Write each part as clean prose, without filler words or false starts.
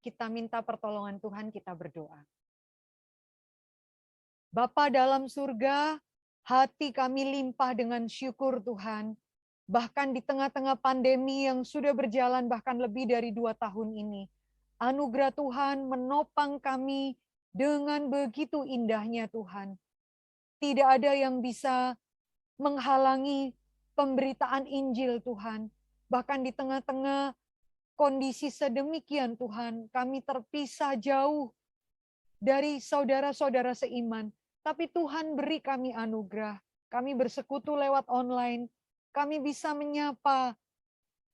kita minta pertolongan Tuhan, kita berdoa. Bapa dalam surga, hati kami limpah dengan syukur Tuhan. Bahkan di tengah-tengah pandemi yang sudah berjalan bahkan lebih dari 2 tahun ini. Anugerah Tuhan menopang kami dengan begitu indahnya Tuhan. Tidak ada yang bisa menghalangi pemberitaan Injil Tuhan. Bahkan di tengah-tengah kondisi sedemikian Tuhan, kami terpisah jauh dari saudara-saudara seiman. Tapi Tuhan beri kami anugerah. Kami bersekutu lewat online. Kami bisa menyapa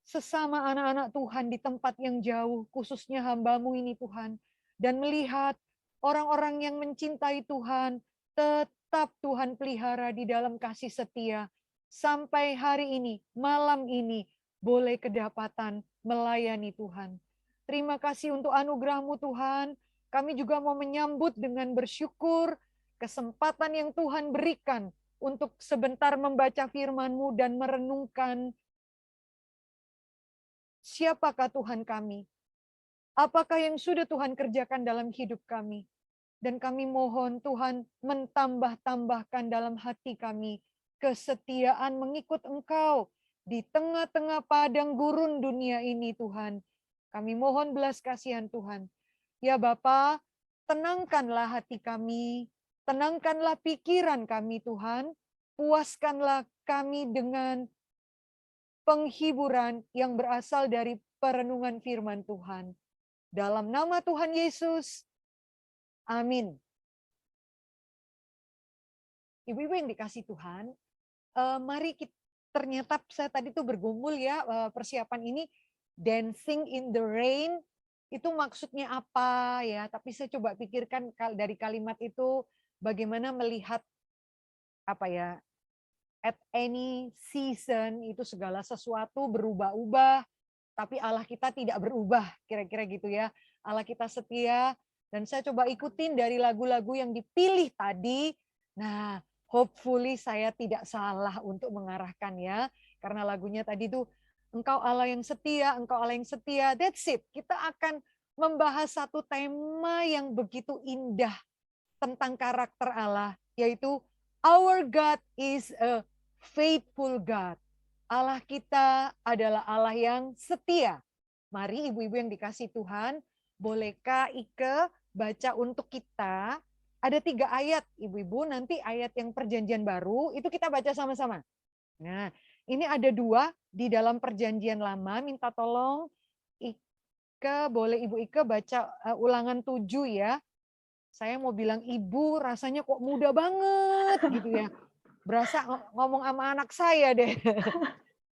sesama anak-anak Tuhan di tempat yang jauh, khususnya hamba-Mu ini Tuhan. Dan melihat orang-orang yang mencintai Tuhan, tetap Tuhan pelihara di dalam kasih setia. Sampai hari ini, malam ini, boleh kedapatan melayani Tuhan. Terima kasih untuk anugerah-Mu Tuhan. Kami juga mau menyambut dengan bersyukur kesempatan yang Tuhan berikan untuk sebentar membaca firman-Mu dan merenungkan siapakah Tuhan kami. Apakah yang sudah Tuhan kerjakan dalam hidup kami. Dan kami mohon Tuhan mentambah-tambahkan dalam hati kami kesetiaan mengikut Engkau di tengah-tengah padang gurun dunia ini Tuhan. Kami mohon belas kasihan Tuhan. Ya Bapa, tenangkanlah hati kami, tenangkanlah pikiran kami Tuhan, puaskanlah kami dengan penghiburan yang berasal dari perenungan firman Tuhan. Dalam nama Tuhan Yesus, amin. Ibu-ibu yang dikasih Tuhan, mari kita, ternyata saya tadi tuh bergumul ya, persiapan ini, dancing in the rain, itu maksudnya apa ya, tapi saya coba pikirkan dari kalimat itu, bagaimana melihat apa ya, at any season, itu segala sesuatu berubah-ubah, tapi Allah kita tidak berubah, kira-kira gitu ya. Allah kita setia, dan saya coba ikutin dari lagu-lagu yang dipilih tadi. Nah, hopefully saya tidak salah untuk mengarahkan ya. Karena lagunya tadi tuh, Engkau Allah yang setia, Engkau Allah yang setia. That's it. Kita akan membahas satu tema yang begitu indah tentang karakter Allah, yaitu Our God is a faithful God. Allah kita adalah Allah yang setia. Mari ibu-ibu yang dikasih Tuhan, bolehkah Ike baca untuk kita? Ada 3 ayat, ibu-ibu, nanti ayat yang perjanjian baru, itu kita baca sama-sama. Nah, ini ada 2 di dalam perjanjian lama, minta tolong Ike, boleh Ibu Ike baca ulangan 7 ya. Saya mau bilang ibu, rasanya kok muda banget gitu ya. Berasa ngomong sama anak saya deh.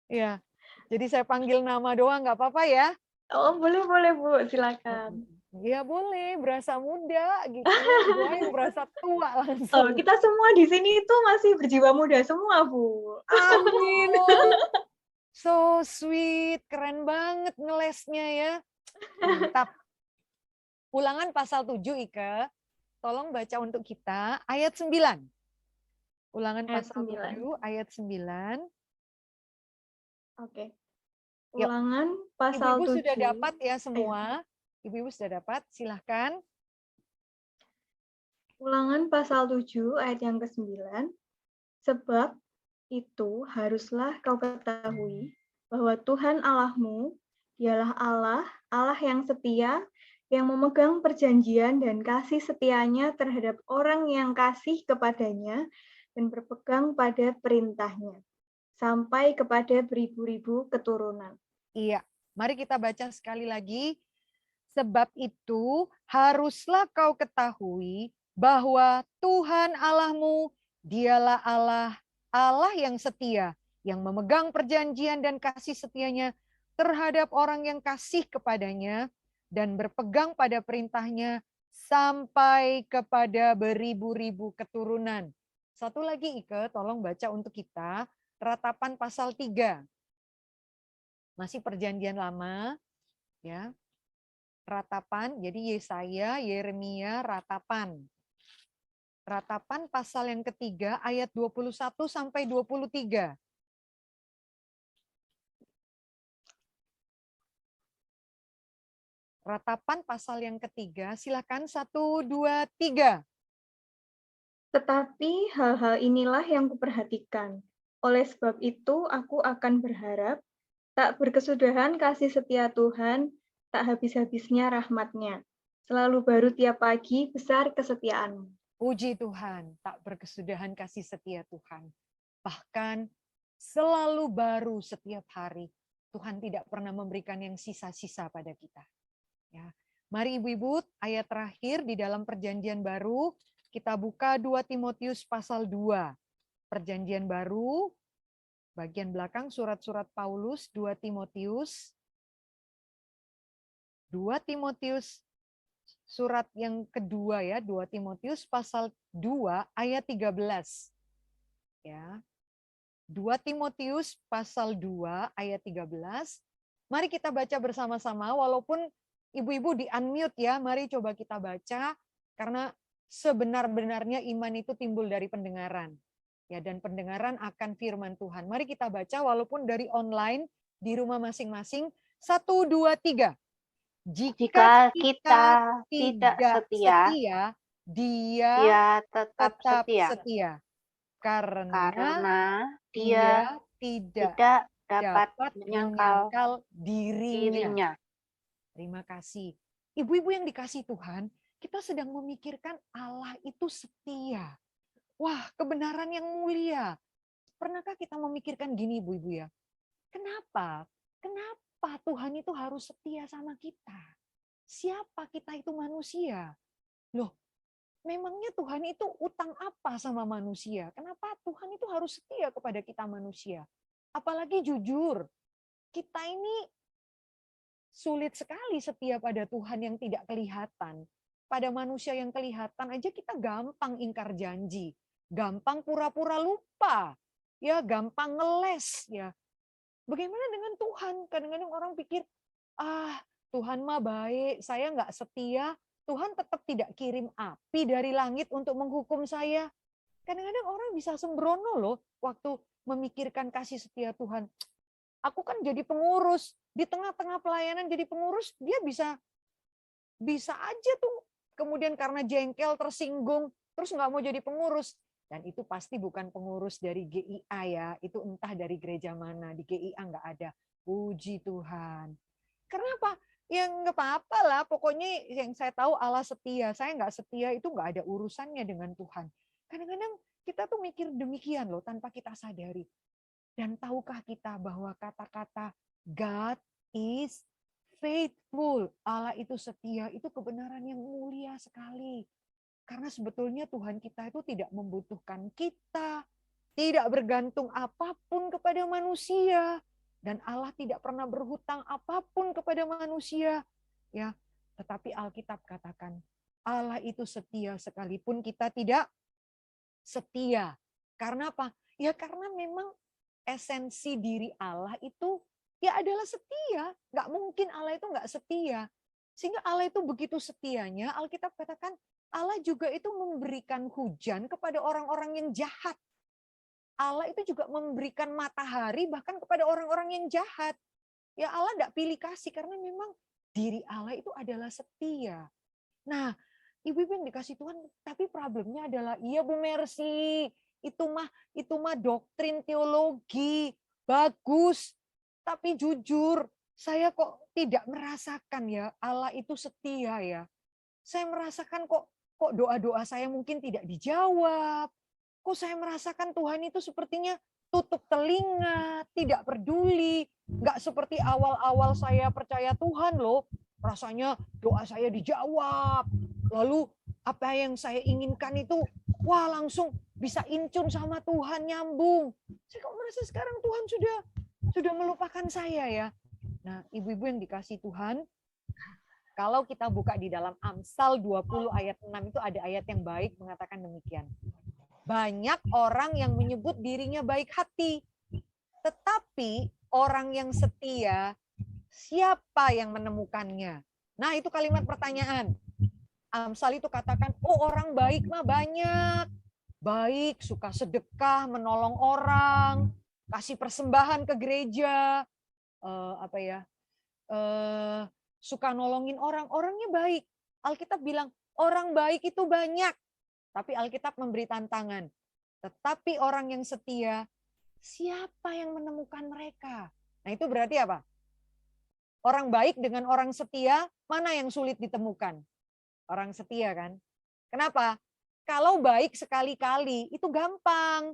Ya, jadi saya panggil nama doang nggak apa-apa ya? Oh, boleh Bu, silakan. Ya boleh, berasa muda gitu. Doain berasa tua Oh, langsung. kita semua di sini itu masih berjiwa muda semua, Bu. Amin. So sweet, keren banget ngelesnya ya. Mantap. Ulangan pasal 7, Ike. Tolong baca untuk kita ayat 9. Ulangan Ayat pasal 9. 7, ayat 9. Oke. Yuk. Ulangan pasal Ibu-ibu 7. sudah dapat ya Ayo. semua? Ibu-ibu sudah dapat? Silahkan. Ulangan pasal 7 ayat yang ke-9. Sebab itu haruslah kau ketahui bahwa Tuhan Allahmu dialah Allah, Allah yang setia, yang memegang perjanjian dan kasih setianya terhadap orang yang kasih kepadanya dan berpegang pada perintahnya, sampai kepada beribu-ribu keturunan. Iya, mari kita baca sekali lagi. Sebab itu haruslah kau ketahui bahwa Tuhan Allahmu dialah Allah, Allah yang setia, yang memegang perjanjian dan kasih setianya terhadap orang yang kasih kepadanya dan berpegang pada perintahnya sampai kepada beribu-ribu keturunan. Satu lagi Ike, tolong baca untuk kita, Ratapan pasal 3. Masih perjanjian lama, ya. Ratapan, jadi Yesaya, Yeremia, Ratapan. Ratapan pasal yang ketiga ayat 21 sampai 23. Ratapan pasal yang ketiga, silakan 1, 2, 3. Tetapi hal-hal inilah yang kuperhatikan. Oleh sebab itu, aku akan berharap, tak berkesudahan kasih setia Tuhan, tak habis-habisnya rahmat-Nya. Selalu baru tiap pagi, besar kesetiaan-Mu. Puji Tuhan, tak berkesudahan kasih setia Tuhan. Bahkan selalu baru setiap hari. Tuhan tidak pernah memberikan yang sisa-sisa pada kita. Ya. Mari ibu-ibu, ayat terakhir di dalam perjanjian baru, kita buka 2 Timotius pasal 2. Perjanjian baru, bagian belakang surat-surat Paulus, 2 Timotius. 2 Timotius surat yang kedua ya, 2 Timotius pasal 2 ayat 13. Ya. 2 Timotius pasal 2 ayat 13. Mari kita baca bersama-sama walaupun ibu-ibu di-unmute ya. Mari coba kita baca karena sebenar-benarnya iman itu timbul dari pendengaran. Ya, dan pendengaran akan firman Tuhan. Mari kita baca walaupun dari online di rumah masing-masing. 1, 2, 3. Jika kita tidak setia, dia dia tetap tetap setia. setia. Karena dia tidak dapat menyangkal menyangkal dirinya. dirinya. Terima kasih. Ibu-ibu yang dikasih Tuhan, kita sedang memikirkan Allah itu setia. Wah, kebenaran yang mulia. Pernahkah kita memikirkan gini ibu-ibu ya? Kenapa? Kenapa Tuhan itu harus setia sama kita? Siapa kita itu manusia? Loh, memangnya Tuhan itu utang apa sama manusia? Kenapa Tuhan itu harus setia kepada kita manusia? Apalagi jujur, kita ini sulit sekali setia pada Tuhan yang tidak kelihatan. Pada manusia yang kelihatan aja kita gampang ingkar janji, gampang pura-pura lupa, ya gampang ngeles ya. Bagaimana dengan Tuhan? Kadang-kadang orang pikir, Tuhan mah baik, saya nggak setia, Tuhan tetap tidak kirim api dari langit untuk menghukum saya. Kadang-kadang orang bisa sembrono loh waktu memikirkan kasih setia Tuhan. Aku kan jadi pengurus, di tengah-tengah pelayanan jadi pengurus, dia bisa aja tuh. Kemudian karena jengkel, tersinggung, terus nggak mau jadi pengurus. Dan itu pasti bukan pengurus dari GIA ya, itu entah dari gereja mana, di GIA nggak ada. Puji Tuhan. Kenapa? Ya nggak apa-apa lah, pokoknya yang saya tahu Allah setia, saya nggak setia itu nggak ada urusannya dengan Tuhan. Kadang-kadang kita tuh mikir demikian loh, tanpa kita sadari. Dan tahukah kita bahwa kata-kata God is faithful, Allah itu setia, itu kebenaran yang mulia sekali. Karena sebetulnya Tuhan kita itu tidak membutuhkan kita, tidak bergantung apapun kepada manusia, dan Allah tidak pernah berhutang apapun kepada manusia. Ya, tetapi Alkitab katakan Allah itu setia sekalipun kita tidak setia. Karena apa? Ya karena memang esensi diri Allah itu ya adalah setia. Nggak mungkin Allah itu nggak setia. Sehingga Allah itu begitu setianya, Alkitab katakan Allah juga itu memberikan hujan kepada orang-orang yang jahat. Allah itu juga memberikan matahari bahkan kepada orang-orang yang jahat. Ya Allah tidak pilih kasih karena memang diri Allah itu adalah setia. Nah, ibu-ibu yang dikasih Tuhan, tapi problemnya adalah, iya Bu Mercy, itu mah doktrin teologi, bagus. Tapi jujur, saya kok tidak merasakan ya Allah itu setia ya. Saya merasakan kok doa-doa saya mungkin tidak dijawab. Kok saya merasakan Tuhan itu sepertinya tutup telinga, tidak peduli. Nggak seperti awal-awal saya percaya Tuhan loh. Rasanya doa saya dijawab. Lalu apa yang saya inginkan itu, wah langsung bisa incun sama Tuhan, nyambung. Saya kok merasa sekarang Tuhan sudah melupakan saya ya. Nah, ibu-ibu yang dikasih Tuhan, kalau kita buka di dalam Amsal 20 ayat 6 itu ada ayat yang baik mengatakan demikian. Banyak orang yang menyebut dirinya baik hati, tetapi orang yang setia, siapa yang menemukannya? Nah, itu kalimat pertanyaan. Amsal itu katakan, oh orang baik mah banyak. Baik, suka sedekah, menolong orang, kasih persembahan ke gereja, suka nolongin orang, orangnya baik. Alkitab bilang orang baik itu banyak. Tapi Alkitab memberi tantangan. Tetapi orang yang setia, siapa yang menemukan mereka? Nah itu berarti apa? Orang baik dengan orang setia, mana yang sulit ditemukan? Orang setia kan? Kenapa? Kalau baik sekali-kali itu gampang.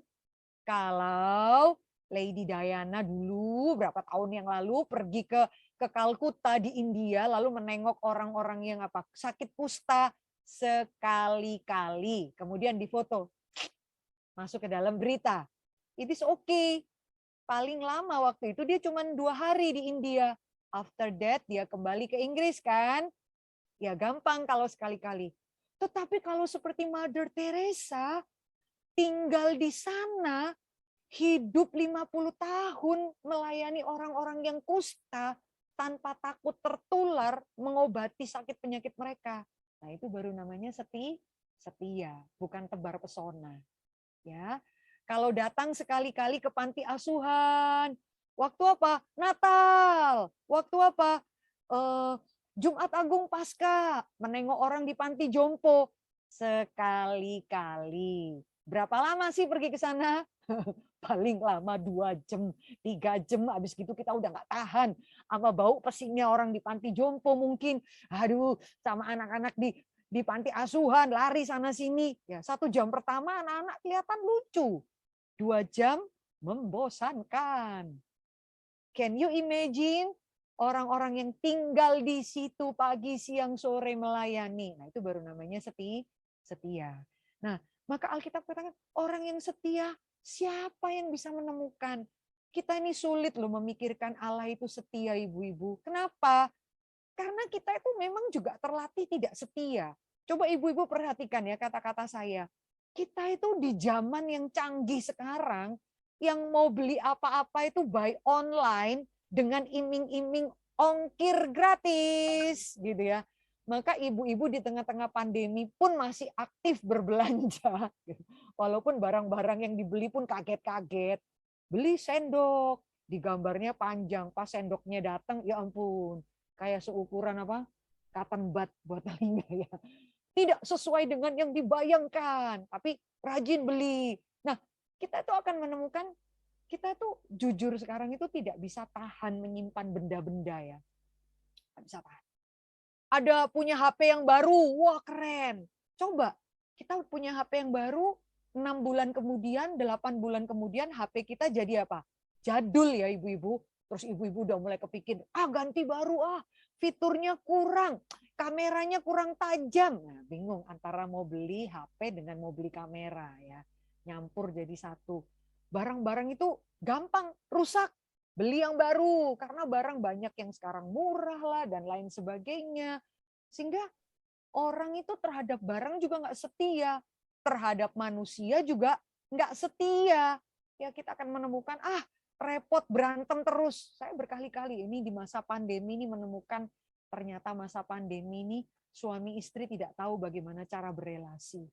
Kalau Lady Diana dulu berapa tahun yang lalu pergi ke Kalkuta di India lalu menengok orang-orang yang apa sakit kusta sekali-kali, kemudian difoto, masuk ke dalam berita. It is okay. Paling lama waktu itu dia cuma 2 hari di India. After that dia kembali ke Inggris kan? Ya gampang kalau sekali-kali. Tetapi kalau seperti Mother Teresa tinggal di sana, hidup 50 tahun melayani orang-orang yang kusta tanpa takut tertular, mengobati sakit penyakit mereka. Nah, itu baru namanya setia, bukan tebar pesona. Ya. Kalau datang sekali-kali ke panti asuhan, waktu apa? Natal. Waktu apa? Jumat Agung Paskah, menengok orang di panti jompo sekali-kali. Berapa lama sih pergi ke sana? Paling lama 2 jam, 3 jam, habis gitu kita udah nggak tahan sama bau pesingnya orang di panti jompo mungkin. Aduh, sama anak-anak di panti asuhan lari sana sini. Ya 1 jam pertama anak-anak kelihatan lucu, 2 jam membosankan. Can you imagine orang-orang yang tinggal di situ pagi, siang, sore melayani? Nah itu baru namanya setia. Nah maka Alkitab katakan orang yang setia, siapa yang bisa menemukan? Kita ini sulit loh memikirkan Allah itu setia, ibu-ibu. Kenapa? Karena kita itu memang juga terlatih tidak setia. Coba ibu-ibu perhatikan ya kata-kata saya. Kita itu di zaman yang canggih sekarang, yang mau beli apa-apa itu buy online dengan iming-iming ongkir gratis gitu ya. Maka ibu-ibu di tengah-tengah pandemi pun masih aktif berbelanja. Walaupun barang-barang yang dibeli pun kaget-kaget. Beli sendok, digambarnya panjang, pas sendoknya datang, ya ampun, kayak seukuran apa? Cotton bud buat telinga ya. Tidak sesuai dengan yang dibayangkan, tapi rajin beli. Nah, kita itu akan menemukan, kita itu jujur sekarang itu tidak bisa tahan menyimpan benda-benda ya. Tidak bisa tahan. Ada punya HP yang baru, wah keren. Coba, kita punya HP yang baru, 6 bulan kemudian, 8 bulan kemudian HP kita jadi apa? Jadul ya ibu-ibu. Terus ibu-ibu udah mulai kepikir, ganti baru fiturnya kurang, kameranya kurang tajam. Nah, bingung antara mau beli HP dengan mau beli kamera ya. Nyampur jadi satu. Barang-barang itu gampang rusak. Beli yang baru karena barang banyak yang sekarang murah lah dan lain sebagainya. Sehingga orang itu terhadap barang juga nggak setia, terhadap manusia juga nggak setia. Ya kita akan menemukan repot berantem terus. Saya berkali-kali ini di masa pandemi ini menemukan ternyata masa pandemi ini suami istri tidak tahu bagaimana cara berelasi.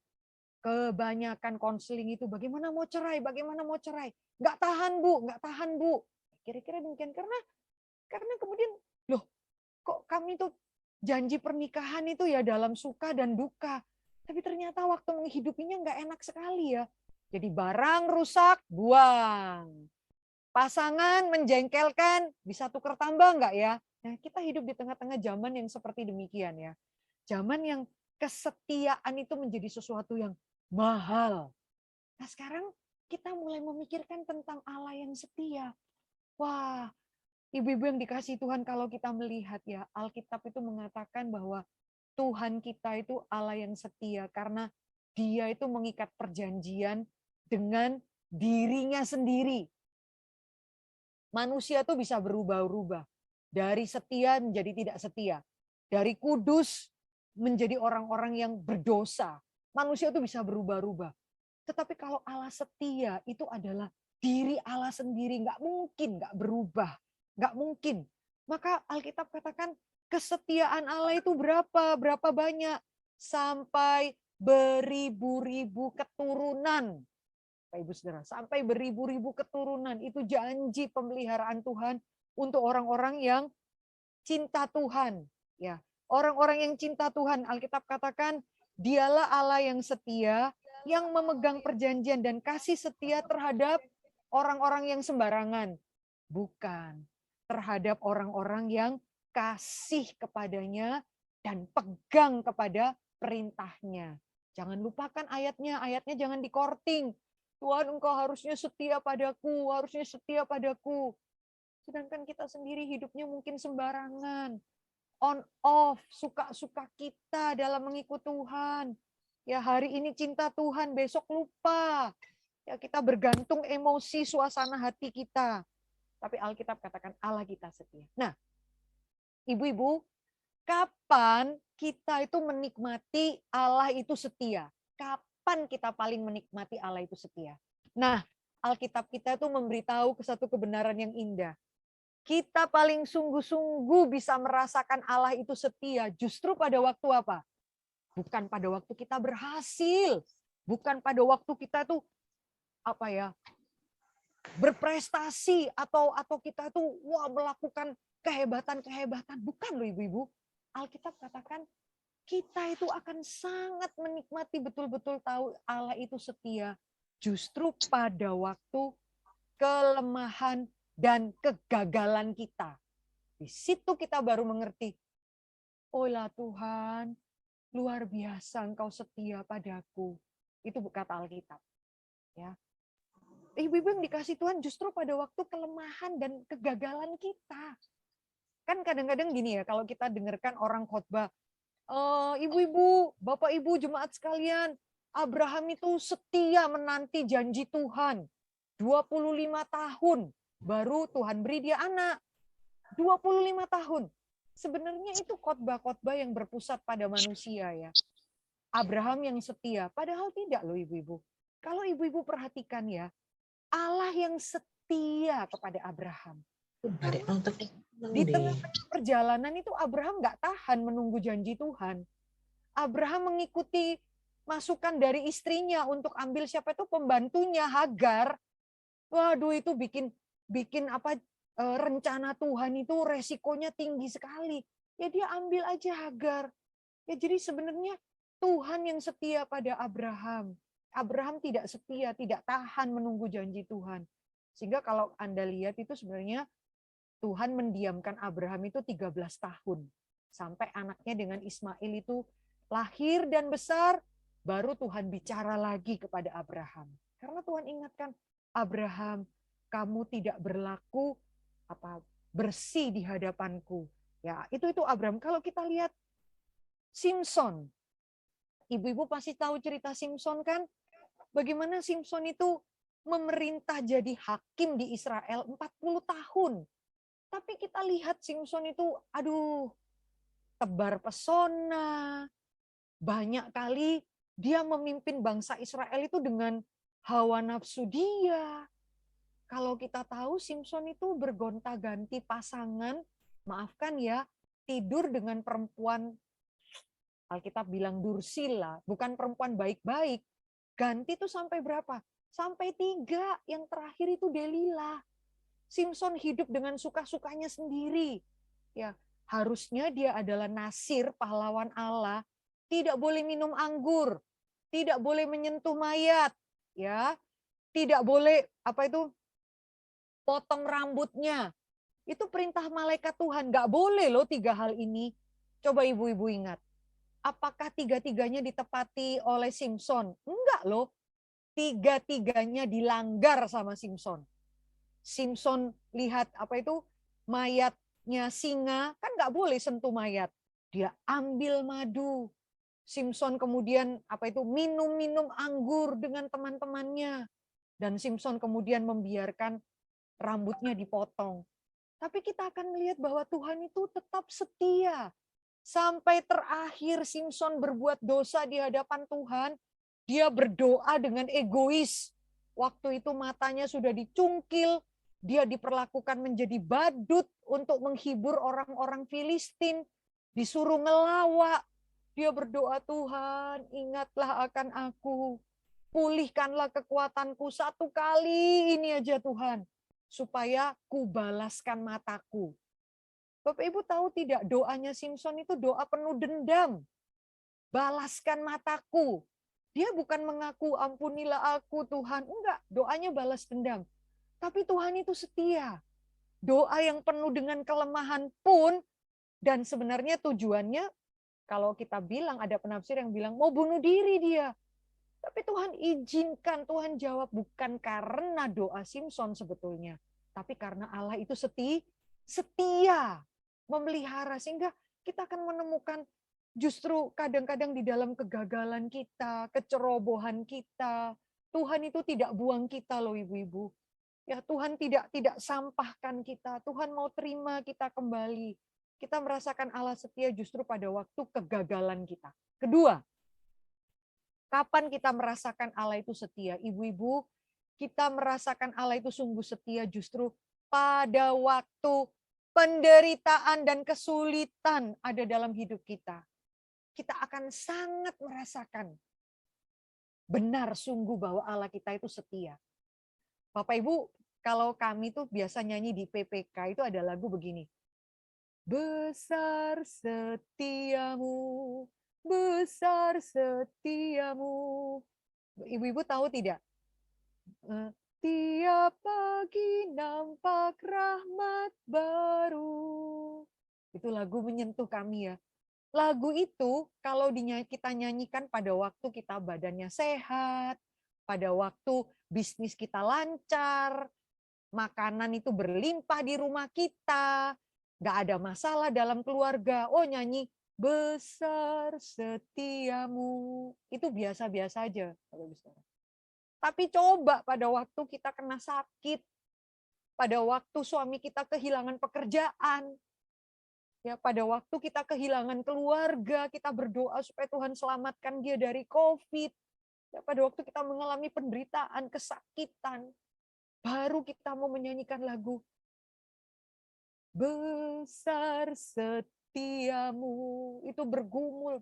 Kebanyakan konseling itu bagaimana mau cerai, bagaimana mau cerai. Nggak tahan bu, nggak tahan bu. Kira-kira demikian karena kemudian loh kok kami tuh janji pernikahan itu ya dalam suka dan duka, tapi ternyata waktu menghidupinya nggak enak sekali ya. Jadi barang rusak buang, pasangan menjengkelkan bisa tukar tambah nggak ya? Nah kita hidup di tengah-tengah zaman yang seperti demikian ya, zaman yang kesetiaan itu menjadi sesuatu yang mahal. Nah sekarang kita mulai memikirkan tentang Allah yang setia. Wah, ibu-ibu yang dikasihi Tuhan, kalau kita melihat ya, Alkitab itu mengatakan bahwa Tuhan kita itu Allah yang setia karena Dia itu mengikat perjanjian dengan dirinya sendiri. Manusia itu bisa berubah-ubah. Dari setia menjadi tidak setia. Dari kudus menjadi orang-orang yang berdosa. Manusia itu bisa berubah-ubah. Tetapi kalau Allah setia itu adalah diri Allah sendiri, nggak mungkin nggak berubah, nggak mungkin. Maka Alkitab katakan kesetiaan Allah itu berapa banyak, sampai beribu-ribu keturunan, Pak Ibu Saudara, sampai beribu-ribu keturunan. Itu janji pemeliharaan Tuhan untuk orang-orang yang cinta Tuhan, Ya, orang-orang yang cinta Tuhan, Alkitab katakan, dialah Allah yang setia, yang memegang perjanjian dan kasih setia terhadap orang-orang yang sembarangan. Bukan, terhadap orang-orang yang kasih kepadanya dan pegang kepada perintahnya. Jangan lupakan ayatnya jangan dikorting. Tuhan, engkau harusnya setia padaku, harusnya setia padaku. Sedangkan kita sendiri hidupnya mungkin sembarangan. On off, suka-suka kita dalam mengikut Tuhan. Ya, hari ini cinta Tuhan, besok lupa. Ya, kita bergantung emosi suasana hati kita. Tapi Alkitab katakan Allah kita setia. Nah, ibu-ibu, kapan kita itu menikmati Allah itu setia? Kapan kita paling menikmati Allah itu setia? Nah, Alkitab kita itu memberitahu ke satu kebenaran yang indah. Kita paling sungguh-sungguh bisa merasakan Allah itu setia justru pada waktu apa? Bukan pada waktu kita berhasil, bukan pada waktu kita tuh apa ya? Berprestasi atau kita tuh melakukan kehebatan-kehebatan, bukan loh ibu-ibu. Alkitab katakan kita itu akan sangat menikmati betul-betul tahu Allah itu setia justru pada waktu kelemahan dan kegagalan kita. Di situ kita baru mengerti, oh lah Tuhan, luar biasa engkau setia padaku. Itu kata Alkitab. Ya. Ibu-ibu yang dikasih Tuhan justru pada waktu kelemahan dan kegagalan kita. Kan kadang-kadang gini ya, kalau kita dengarkan orang khotbah, ibu-ibu, bapak ibu jemaat sekalian, Abraham itu setia menanti janji Tuhan. 25 tahun baru Tuhan beri dia anak. 25 tahun. Sebenarnya itu khotbah-khotbah yang berpusat pada manusia ya. Abraham yang setia, padahal tidak loh ibu-ibu. Kalau ibu-ibu perhatikan ya, Allah yang setia kepada Abraham. Di tengah perjalanan itu Abraham nggak tahan menunggu janji Tuhan. Abraham mengikuti masukan dari istrinya untuk ambil siapa itu pembantunya Hagar. Waduh itu bikin apa rencana Tuhan itu resikonya tinggi sekali. Ya dia ambil aja Hagar. Ya jadi sebenarnya Tuhan yang setia pada Abraham. Abraham tidak setia, tidak tahan menunggu janji Tuhan. Sehingga kalau Anda lihat itu sebenarnya Tuhan mendiamkan Abraham itu 13 tahun. Sampai anaknya dengan Ismail itu lahir dan besar, baru Tuhan bicara lagi kepada Abraham. Karena Tuhan ingatkan, Abraham, kamu tidak berlaku bersih di hadapanku. Ya, itu Abraham. Kalau kita lihat Simson, ibu-ibu pasti tahu cerita Simson kan? Bagaimana Simson itu memerintah jadi hakim di Israel 40 tahun. Tapi kita lihat Simson itu, tebar pesona. Banyak kali dia memimpin bangsa Israel itu dengan hawa nafsu dia. Kalau kita tahu Simson itu bergonta-ganti pasangan, maafkan ya, tidur dengan perempuan, Alkitab bilang dursila, bukan perempuan baik-baik. Ganti itu sampai berapa? Sampai 3, yang terakhir itu Delila. Simson hidup dengan suka-sukanya sendiri. Ya, harusnya dia adalah nasir pahlawan Allah, tidak boleh minum anggur, tidak boleh menyentuh mayat, ya. Tidak boleh potong rambutnya. Itu perintah malaikat Tuhan, nggak boleh loh 3 hal ini. Coba ibu-ibu ingat. Apakah 3-tiganya ditepati oleh Simson? Enggak loh. 3-tiganya dilanggar sama Simson. Simson lihat mayatnya singa, kan nggak boleh sentuh mayat. Dia ambil madu. Simson kemudian minum anggur dengan teman-temannya. Dan Simson kemudian membiarkan rambutnya dipotong. Tapi kita akan melihat bahwa Tuhan itu tetap setia. Sampai terakhir Simson berbuat dosa di hadapan Tuhan, dia berdoa dengan egois. Waktu itu matanya sudah dicungkil, dia diperlakukan menjadi badut untuk menghibur orang-orang Filistin, disuruh ngelawak. Dia berdoa, Tuhan ingatlah akan aku, pulihkanlah kekuatanku 1 kali ini aja Tuhan, supaya kubalaskan mataku. Bapak Ibu tahu tidak, doanya Simson itu doa penuh dendam. Balaskan mataku. Dia bukan mengaku ampunilah aku Tuhan. Enggak, doanya balas dendam. Tapi Tuhan itu setia. Doa yang penuh dengan kelemahan pun, dan sebenarnya tujuannya, kalau kita bilang, ada penafsir yang bilang mau bunuh diri dia. Tapi Tuhan izinkan, Tuhan jawab bukan karena doa Simson sebetulnya. Tapi karena Allah itu setia memelihara. Sehingga kita akan menemukan justru kadang-kadang di dalam kegagalan kita, kecerobohan kita, Tuhan itu tidak buang kita loh ibu-ibu. Ya Tuhan tidak sampahkan kita. Tuhan mau terima kita kembali. Kita merasakan Allah setia justru pada waktu kegagalan kita. Kedua, kapan kita merasakan Allah itu setia? Ibu-ibu, kita merasakan Allah itu sungguh setia justru pada waktu penderitaan dan kesulitan ada dalam hidup kita. Kita akan sangat merasakan benar sungguh bahwa Allah kita itu setia. Bapak Ibu, kalau kami tuh biasa nyanyi di PPK itu ada lagu begini. Besar setiamu, besar setiamu. Ibu-ibu tahu tidak? Tiap pagi nampak rahmat baru. Itu lagu menyentuh kami ya. Lagu itu kalau kita nyanyikan pada waktu kita badannya sehat, pada waktu bisnis kita lancar, makanan itu berlimpah di rumah kita, nggak ada masalah dalam keluarga. Oh nyanyi besar setiamu, itu biasa-biasa aja. Tapi coba pada waktu kita kena sakit, pada waktu suami kita kehilangan pekerjaan, ya pada waktu kita kehilangan keluarga, kita berdoa supaya Tuhan selamatkan dia dari COVID. Ya, pada waktu kita mengalami penderitaan, kesakitan, baru kita mau menyanyikan lagu Besar Setiamu. Itu bergumul.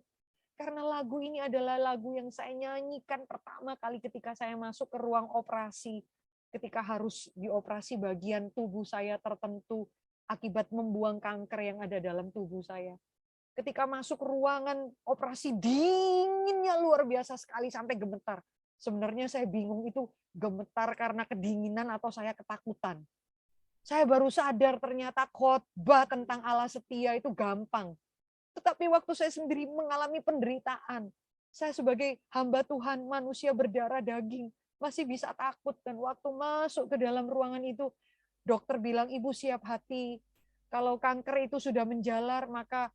Karena lagu ini adalah lagu yang saya nyanyikan pertama kali ketika saya masuk ke ruang operasi. Ketika harus dioperasi bagian tubuh saya tertentu akibat membuang kanker yang ada dalam tubuh saya. Ketika masuk ruangan operasi, dinginnya luar biasa sekali sampai gemetar. Sebenarnya saya bingung itu gemetar karena kedinginan atau saya ketakutan. Saya baru sadar ternyata khotbah tentang Allah setia itu gampang. Tetapi waktu saya sendiri mengalami penderitaan, saya sebagai hamba Tuhan, manusia berdarah daging, masih bisa takut. Dan waktu masuk ke dalam ruangan itu, dokter bilang, Ibu siap hati. Kalau kanker itu sudah menjalar, maka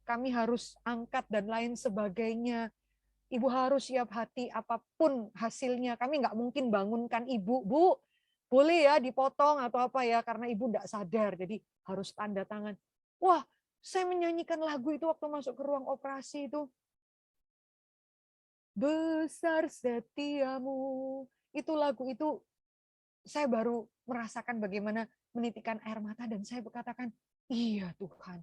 kami harus angkat dan lain sebagainya. Ibu harus siap hati apapun hasilnya. Kami nggak mungkin bangunkan ibu, Bu, boleh ya dipotong atau apa ya, karena ibu nggak sadar. Jadi harus tanda tangan. Wah, saya menyanyikan lagu itu waktu masuk ke ruang operasi itu. Besar setiamu. Itu lagu itu saya baru merasakan bagaimana menitikan air mata dan saya berkatakan, iya Tuhan.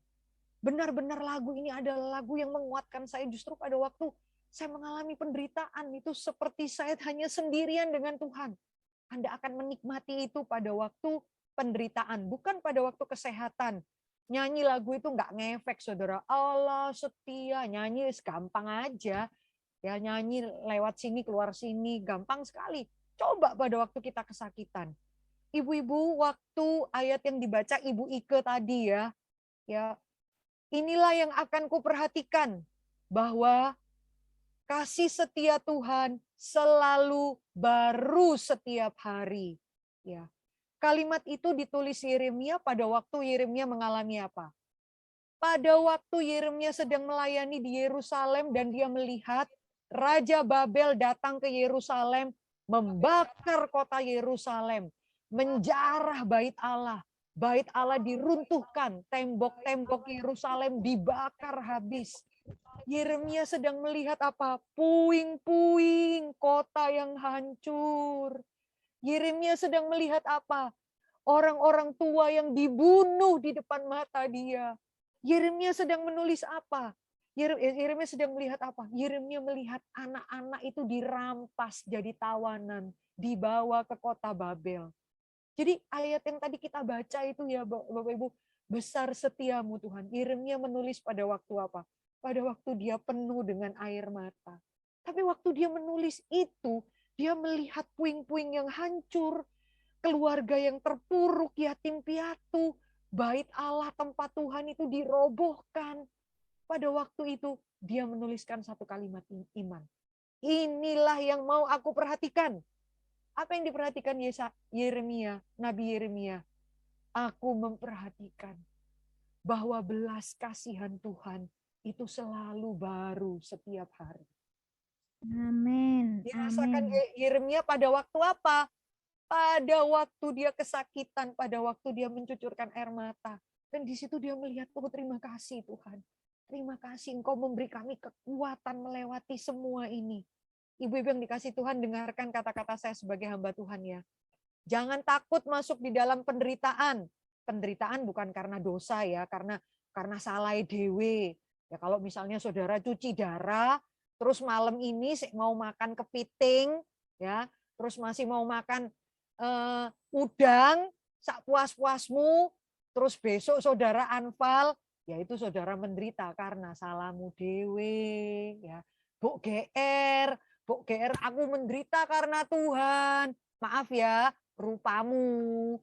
Benar-benar lagu ini adalah lagu yang menguatkan saya justru pada waktu saya mengalami penderitaan itu seperti saya hanya sendirian dengan Tuhan. Anda akan menikmati itu pada waktu penderitaan, bukan pada waktu kesehatan. Nyanyi lagu itu nggak ngefek, saudara. Allah setia, nyanyi gampang aja. Ya nyanyi lewat sini, keluar sini, gampang sekali. Coba pada waktu kita kesakitan. Ibu-ibu, waktu ayat yang dibaca Ibu Ike tadi ya inilah yang akan kuperhatikan, bahwa kasih setia Tuhan selalu baru setiap hari. Ya. Kalimat itu ditulis Yeremia pada waktu Yeremia mengalami apa? Pada waktu Yeremia sedang melayani di Yerusalem dan dia melihat Raja Babel datang ke Yerusalem, membakar kota Yerusalem, menjarah bait Allah. Bait Allah diruntuhkan, tembok-tembok Yerusalem dibakar habis. Yeremia sedang melihat apa? Puing-puing kota yang hancur. Yeremia sedang melihat apa? Orang-orang tua yang dibunuh di depan mata dia. Yeremia sedang menulis apa? Yeremia sedang melihat apa? Yeremia melihat anak-anak itu dirampas jadi tawanan, dibawa ke kota Babel. Jadi ayat yang tadi kita baca itu ya Bapak Ibu, Besar setiamu Tuhan. Yeremia menulis pada waktu apa? Pada waktu dia penuh dengan air mata. Tapi waktu dia menulis itu, dia melihat puing-puing yang hancur, keluarga yang terpuruk, yatim piatu, bait Allah tempat Tuhan itu dirobohkan. Pada waktu itu dia menuliskan satu kalimat iman. Inilah yang mau aku perhatikan. Apa yang diperhatikan Yeremia, Nabi Yeremia? Aku memperhatikan bahwa belas kasihan Tuhan itu selalu baru setiap hari. Amin. Dirasakan Amin. Yeremia pada waktu apa? Pada waktu dia kesakitan, pada waktu dia mencucurkan air mata. Dan di situ dia melihat, oh terima kasih Tuhan. Terima kasih Engkau memberi kami kekuatan melewati semua ini. Ibu-ibu yang dikasih Tuhan, dengarkan kata-kata saya sebagai hamba Tuhan ya. Jangan takut masuk di dalam penderitaan. Penderitaan bukan karena dosa ya, karena salah dewe. Ya kalau misalnya saudara cuci darah, terus malam ini mau makan kepiting, ya, terus masih mau makan udang, sak puas-puasmu, terus besok saudara anfal, ya itu saudara menderita karena salahmu dewe. Ya, Buk GR, aku menderita karena Tuhan. Maaf ya, rupamu.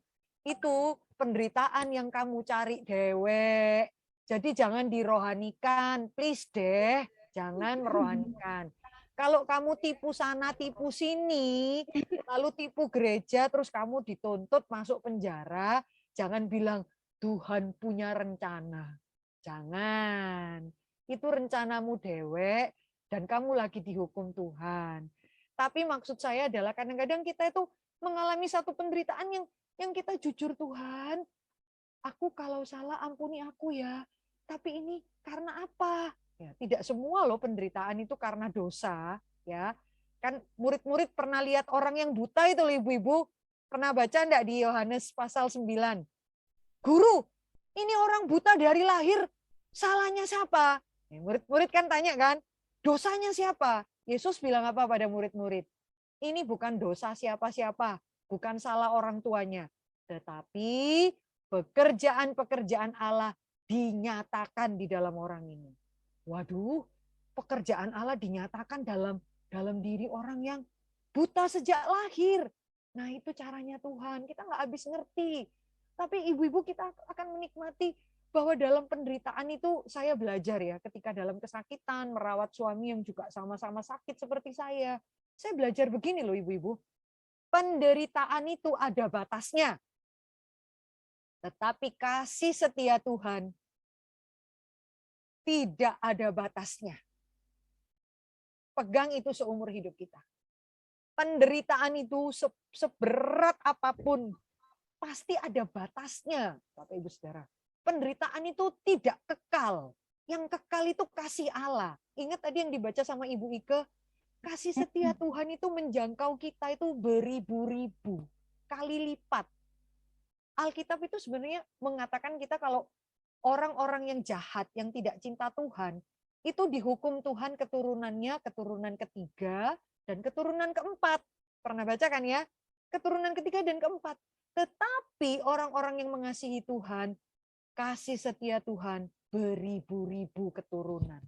Itu penderitaan yang kamu cari dewek. Jadi jangan dirohanikan, please deh, jangan merohanikan. Kalau kamu tipu sana, tipu sini, lalu tipu gereja, terus kamu dituntut masuk penjara, jangan bilang Tuhan punya rencana. Jangan. Itu rencanamu dewek, dan kamu lagi dihukum Tuhan. Tapi maksud saya adalah kadang-kadang kita itu mengalami satu penderitaan yang kita jujur, Tuhan, aku kalau salah ampuni aku ya. Tapi ini karena apa? Ya, tidak semua loh penderitaan itu karena dosa, ya. Kan murid-murid pernah lihat orang yang buta itu loh, ibu-ibu. Pernah baca enggak di Yohanes pasal 9? Guru, ini orang buta dari lahir, salahnya siapa? Ya, murid-murid kan tanya kan, dosanya siapa? Yesus bilang apa pada murid-murid? Ini bukan dosa siapa-siapa, bukan salah orang tuanya, tetapi pekerjaan-pekerjaan Allah dinyatakan di dalam orang ini. Waduh, pekerjaan Allah dinyatakan dalam diri orang yang buta sejak lahir. Nah itu caranya Tuhan, kita nggak habis ngerti. Tapi ibu-ibu kita akan menikmati bahwa dalam penderitaan itu saya belajar ya, ketika dalam kesakitan, merawat suami yang juga sama-sama sakit seperti saya belajar begini loh ibu-ibu, penderitaan itu ada batasnya. Tetapi kasih setia Tuhan tidak ada batasnya. Pegang itu seumur hidup kita. Penderitaan itu seberat apapun, pasti ada batasnya, Bapak Ibu Saudara. Penderitaan itu tidak kekal. Yang kekal itu kasih Allah. Ingat tadi yang dibaca sama Ibu Ike, kasih setia Tuhan itu menjangkau kita itu beribu-ribu kali lipat. Alkitab itu sebenarnya mengatakan kita kalau orang-orang yang jahat, yang tidak cinta Tuhan, itu dihukum Tuhan keturunannya, keturunan ketiga, dan keturunan keempat. Pernah baca kan ya? Keturunan ketiga dan keempat. Tetapi orang-orang yang mengasihi Tuhan, kasih setia Tuhan beribu-ribu keturunan.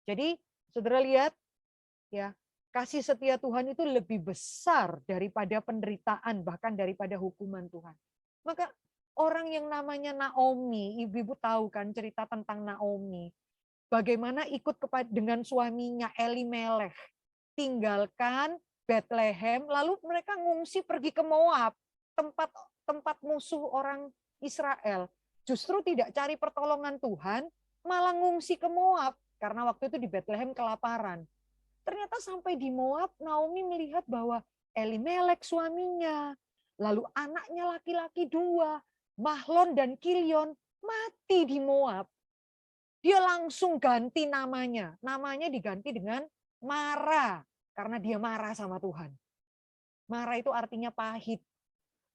Jadi, saudara lihat, ya, kasih setia Tuhan itu lebih besar daripada penderitaan, bahkan daripada hukuman Tuhan. Maka orang yang namanya Naomi, ibu-ibu tahu kan cerita tentang Naomi. Bagaimana ikut dengan suaminya Elimelech, tinggalkan Bethlehem, lalu mereka ngungsi pergi ke Moab, tempat musuh orang Israel. Justru tidak cari pertolongan Tuhan, malah ngungsi ke Moab, karena waktu itu di Bethlehem kelaparan. Ternyata sampai di Moab, Naomi melihat bahwa Elimelech suaminya, lalu anaknya laki-laki 2, Mahlon dan Kilion, mati di Moab. Dia langsung ganti namanya. Namanya diganti dengan Mara, karena dia marah sama Tuhan. Mara itu artinya pahit.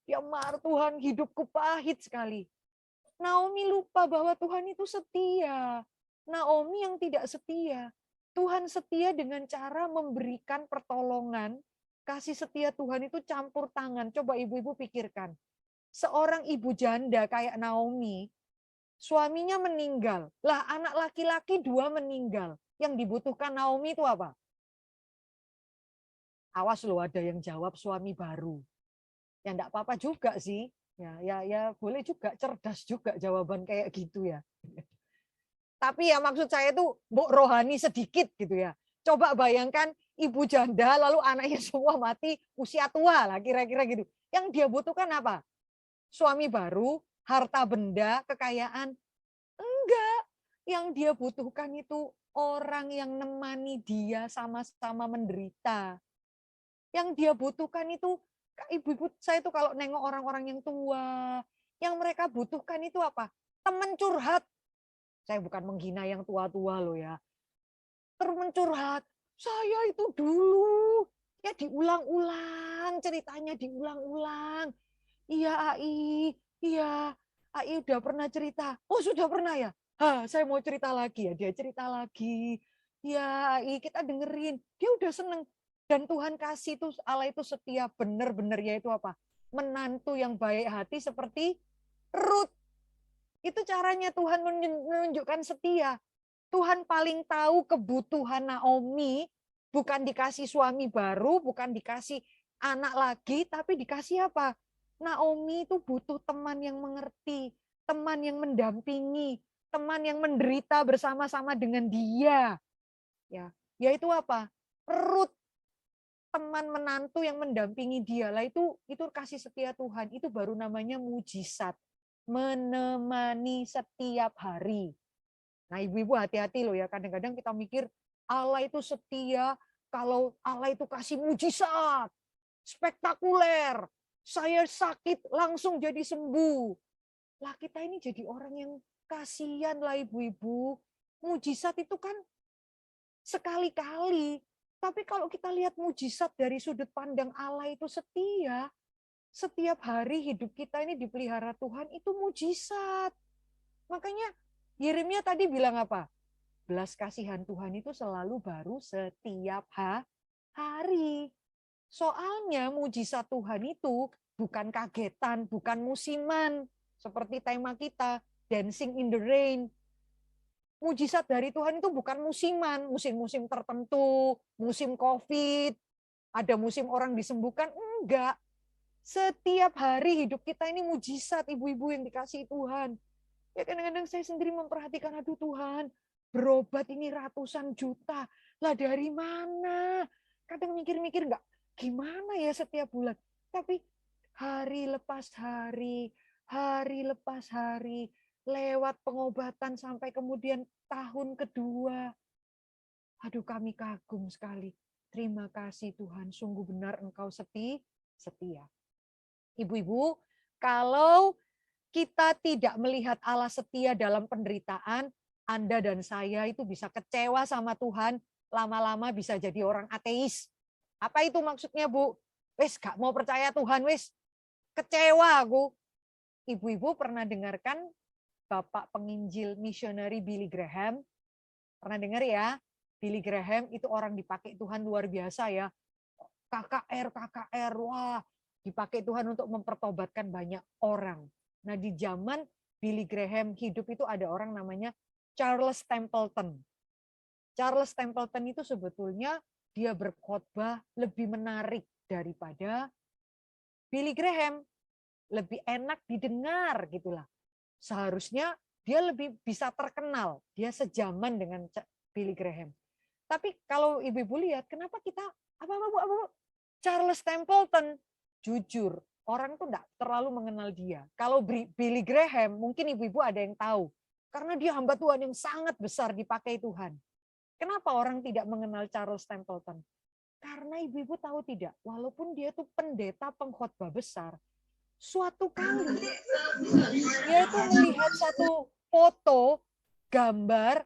Dia marah, Tuhan, hidupku pahit sekali. Naomi lupa bahwa Tuhan itu setia. Naomi yang tidak setia. Tuhan setia dengan cara memberikan pertolongan. Kasih setia Tuhan itu campur tangan. Coba ibu-ibu pikirkan. Seorang ibu janda kayak Naomi, suaminya meninggal. Lah anak laki-laki 2 meninggal. Yang dibutuhkan Naomi itu apa? Awas loh ada yang jawab suami baru. Ya enggak apa-apa juga sih. Ya boleh juga, cerdas juga jawaban kayak gitu ya. Tapi ya maksud saya itu mbok rohani sedikit gitu ya. Coba bayangkan ibu janda lalu anaknya semua mati usia tua lah kira-kira gitu. Yang dia butuhkan apa? Suami baru, harta benda, kekayaan? Enggak. Yang dia butuhkan itu orang yang nemani dia sama-sama menderita. Yang dia butuhkan itu, ibu-ibu saya itu kalau nengok orang-orang yang tua, yang mereka butuhkan itu apa? Teman curhat. Saya bukan menghina yang tua-tua loh ya. Teman curhat. Saya itu dulu. Ya diulang-ulang, ceritanya diulang-ulang. Iya Ai, iya. Ai udah pernah cerita. Oh sudah pernah ya? Saya mau cerita lagi ya. Dia cerita lagi. Ya Ai, kita dengerin. Dia udah seneng. Dan Tuhan kasih itu, Allah itu setia benar-benar yaitu apa? Menantu yang baik hati seperti Ruth. Itu caranya Tuhan menunjukkan setia. Tuhan paling tahu kebutuhan Naomi, bukan dikasih suami baru, bukan dikasih anak lagi, tapi dikasih apa? Naomi itu butuh teman yang mengerti, teman yang mendampingi, teman yang menderita bersama-sama dengan dia. Ya, yaitu apa? Ruth, teman menantu yang mendampingi dia. Lah itu kasih setia Tuhan. Itu baru namanya mujizat. Menemani setiap hari. Nah, ibu-ibu hati-hati loh ya. Kadang-kadang kita mikir Allah itu setia kalau Allah itu kasih mujizat. Spektakuler. Saya sakit langsung jadi sembuh. Lah kita ini jadi orang yang kasihan lah ibu-ibu. Mujizat itu kan sekali-kali. Tapi kalau kita lihat mujizat dari sudut pandang Allah itu setia. Setiap hari hidup kita ini dipelihara Tuhan itu mujizat. Makanya Yeremia tadi bilang apa? Belas kasihan Tuhan itu selalu baru setiap hari. Soalnya mujizat Tuhan itu bukan kagetan, bukan musiman. Seperti tema kita, Dancing in the Rain. Mujizat dari Tuhan itu bukan musiman, musim-musim tertentu, musim COVID, ada musim orang disembuhkan, enggak. Setiap hari hidup kita ini mujizat, ibu-ibu yang dikasihi Tuhan. Ya kadang-kadang saya sendiri memperhatikan, aduh Tuhan, berobat ini ratusan juta. Lah dari mana? Kadang mikir-mikir enggak, gimana ya setiap bulan. Tapi hari lepas hari lepas hari, lewat pengobatan sampai kemudian tahun kedua. Aduh kami kagum sekali. Terima kasih Tuhan, sungguh benar Engkau setia. Ibu-ibu, kalau kita tidak melihat Allah setia dalam penderitaan, Anda dan saya itu bisa kecewa sama Tuhan, lama-lama bisa jadi orang ateis. Apa itu maksudnya, Bu? Wes gak mau percaya Tuhan, wes kecewa aku. Ibu-ibu pernah dengarkan Bapak penginjil misioneri Billy Graham? Pernah dengar ya? Billy Graham itu orang dipakai Tuhan luar biasa ya. KKR, wah dipakai Tuhan untuk mempertobatkan banyak orang. Nah di zaman Billy Graham hidup itu ada orang namanya Charles Templeton. Charles Templeton itu sebetulnya dia berkhotbah lebih menarik daripada Billy Graham. Lebih enak didengar gitulah. Seharusnya dia lebih bisa terkenal. Dia sejaman dengan Billy Graham. Tapi kalau ibu-ibu lihat, kenapa kita apa Charles Templeton, jujur, orang tuh enggak terlalu mengenal dia. Kalau Billy Graham, mungkin ibu-ibu ada yang tahu. Karena dia hamba Tuhan yang sangat besar dipakai Tuhan. Kenapa orang tidak mengenal Charles Templeton? Karena ibu-ibu tahu tidak, walaupun dia tuh pendeta pengkhotbah besar, suatu kali dia itu melihat satu foto gambar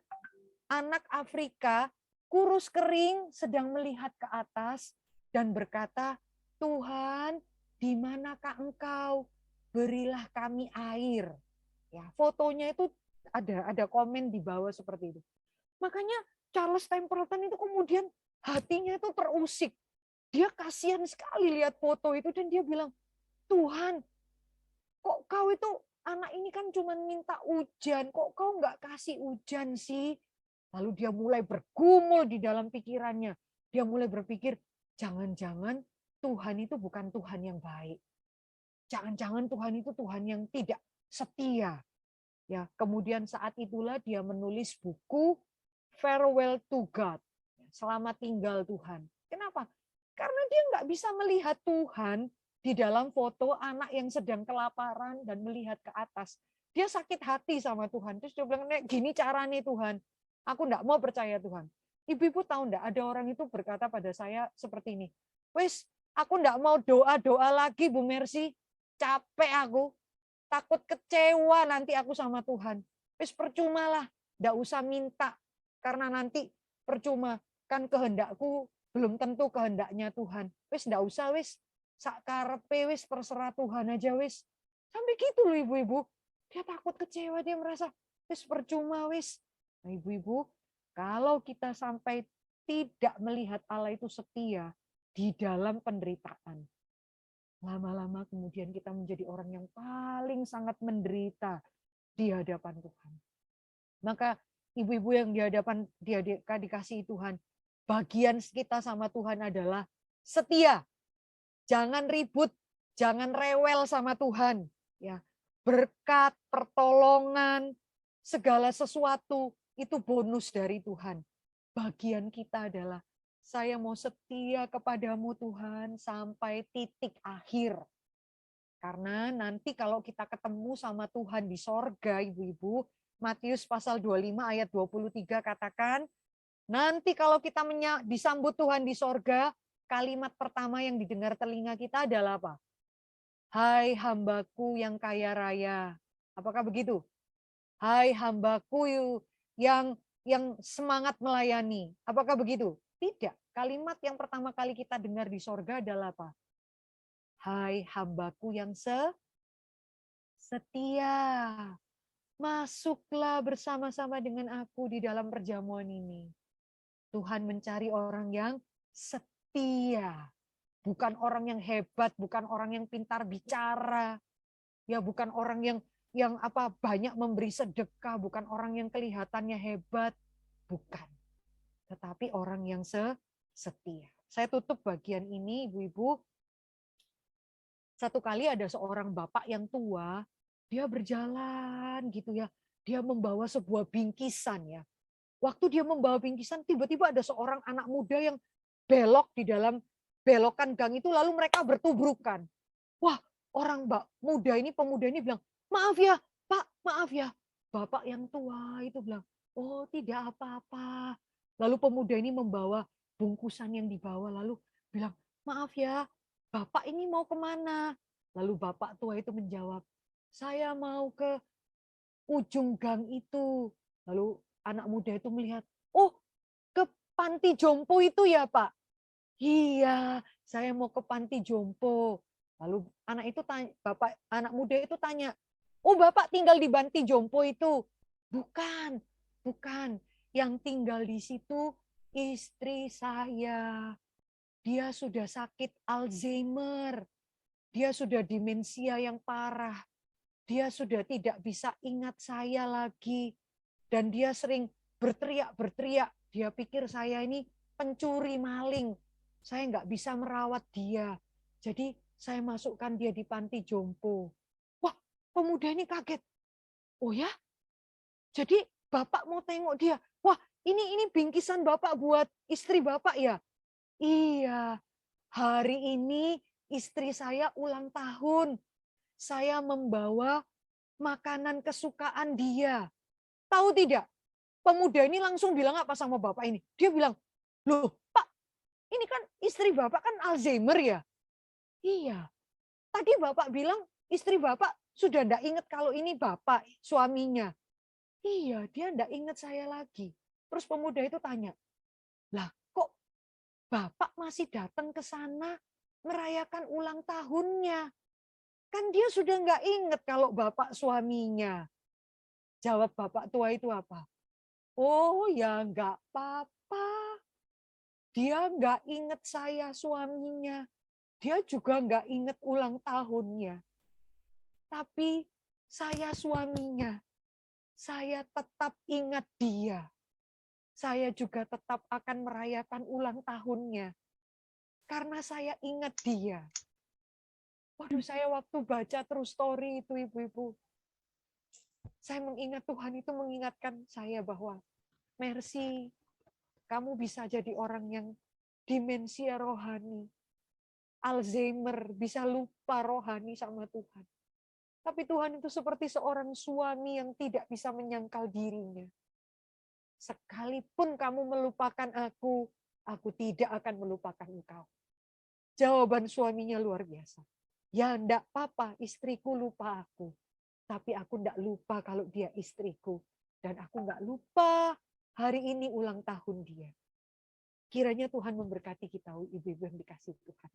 anak Afrika kurus kering sedang melihat ke atas dan berkata, Tuhan, di manakah Engkau? Berilah kami air. Ya, fotonya itu ada komen di bawah seperti itu. Makanya Charles Templeton itu kemudian hatinya itu terusik. Dia kasihan sekali lihat foto itu dan dia bilang, Tuhan, kok kau itu anak ini kan cuma minta hujan, kok kau nggak kasih hujan sih? Lalu dia mulai bergumul di dalam pikirannya. Dia mulai berpikir, jangan-jangan Tuhan itu bukan Tuhan yang baik. Jangan-jangan Tuhan itu Tuhan yang tidak setia. Ya, kemudian saat itulah dia menulis buku Farewell to God. Selamat tinggal Tuhan. Kenapa? Karena dia nggak bisa melihat Tuhan di dalam foto anak yang sedang kelaparan dan melihat ke atas. Dia sakit hati sama Tuhan. Terus dia bilang, "Nek, gini caranya Tuhan. Aku nggak mau percaya Tuhan." Ibu-ibu tahu nggak, ada orang itu berkata pada saya seperti ini, "Wis, aku nggak mau doa-doa lagi Bu Mercy. Capek aku. Takut kecewa nanti aku sama Tuhan. Wis percuma lah, nggak usah minta. Karena nanti percuma. Kan kehendakku belum tentu kehendaknya Tuhan. Wis nggak usah wis. Sakarepe wis terserah Tuhan aja wis." Sampai gitu loh ibu-ibu. Dia takut kecewa, dia merasa wis percuma wis. Nah, ibu-ibu, kalau kita sampai tidak melihat Allah itu setia di dalam penderitaan, lama-lama kemudian kita menjadi orang yang paling sangat menderita di hadapan Tuhan. Maka ibu-ibu yang dikasihi Tuhan, bagian kita sama Tuhan adalah setia. Jangan ribut, jangan rewel sama Tuhan. Ya, berkat, pertolongan, segala sesuatu itu bonus dari Tuhan. Bagian kita adalah saya mau setia kepadamu Tuhan sampai titik akhir. Karena nanti kalau kita ketemu sama Tuhan di sorga, ibu-ibu, Matius pasal 25 ayat 23 katakan, nanti kalau kita disambut Tuhan di sorga, kalimat pertama yang didengar telinga kita adalah apa? Hai hambaku yang kaya raya. Apakah begitu? Hai hambaku yang semangat melayani. Apakah begitu? Tidak. Kalimat yang pertama kali kita dengar di sorga adalah apa? Hai hambaku yang setia. Masuklah bersama-sama dengan aku di dalam perjamuan ini. Tuhan mencari orang yang setia. Bukan orang yang hebat, bukan orang yang pintar bicara. Ya, bukan orang yang banyak memberi sedekah, bukan orang yang kelihatannya hebat, bukan. Tetapi orang yang setia. Saya tutup bagian ini, ibu-ibu. Satu kali ada seorang bapak yang tua, dia berjalan gitu ya. Dia membawa sebuah bingkisan ya. Waktu dia membawa bingkisan, tiba-tiba ada seorang anak muda yang belok di dalam belokan gang itu, lalu mereka bertubrukan. Wah, pemuda ini bilang, "Maaf ya, Pak, maaf ya." Bapak yang tua itu bilang, "Oh, tidak apa-apa." Lalu pemuda ini membawa bungkusan yang dibawa, lalu bilang, "Maaf ya, Bapak ini mau kemana?" Lalu bapak tua itu menjawab, "Saya mau ke ujung gang itu." Lalu anak muda itu melihat, "Oh, ke panti jompo itu ya, Pak?" "Iya, saya mau ke panti jompo." Lalu anak muda itu tanya, "Oh, Bapak tinggal di panti jompo itu?" "Bukan, bukan. Yang tinggal di situ istri saya. Dia sudah sakit Alzheimer. Dia sudah demensia yang parah. Dia sudah tidak bisa ingat saya lagi. Dan dia sering berteriak-berteriak. Dia pikir saya ini pencuri maling. Saya nggak bisa merawat dia. Jadi saya masukkan dia di panti jompo." Wah, pemuda ini kaget. "Oh ya? Jadi Bapak mau tengok dia? Wah, ini bingkisan Bapak buat istri Bapak ya?" "Iya, hari ini istri saya ulang tahun. Saya membawa makanan kesukaan dia." Tahu tidak? Pemuda ini langsung bilang apa sama bapak ini? Dia bilang, "Loh, Pak, ini kan istri Bapak kan Alzheimer ya?" "Iya. Tadi Bapak bilang istri Bapak sudah enggak ingat kalau ini Bapak, suaminya." "Iya, dia enggak ingat saya lagi." Terus pemuda itu tanya, "Lah, kok Bapak masih datang ke sana merayakan ulang tahunnya? Kan dia sudah enggak ingat kalau Bapak suaminya." Jawab bapak tua itu apa? "Oh ya enggak apa-apa. Dia enggak ingat saya suaminya. Dia juga enggak ingat ulang tahunnya. Tapi saya suaminya, saya tetap ingat dia. Saya juga tetap akan merayakan ulang tahunnya. Karena saya ingat dia. Waduh, saya waktu baca true story itu ibu-ibu, saya mengingat Tuhan itu mengingatkan saya bahwa Mercy, kamu bisa jadi orang yang demensia rohani, Alzheimer, bisa lupa rohani sama Tuhan. Tapi Tuhan itu seperti seorang suami yang tidak bisa menyangkal dirinya. Sekalipun kamu melupakan aku tidak akan melupakan engkau. Jawaban suaminya luar biasa. Ya enggak apa-apa, istriku lupa aku. Tapi aku enggak lupa kalau dia istriku. Dan aku enggak lupa hari ini ulang tahun dia. Kiranya Tuhan memberkati kita, ibu-ibu yang dikasih Tuhan.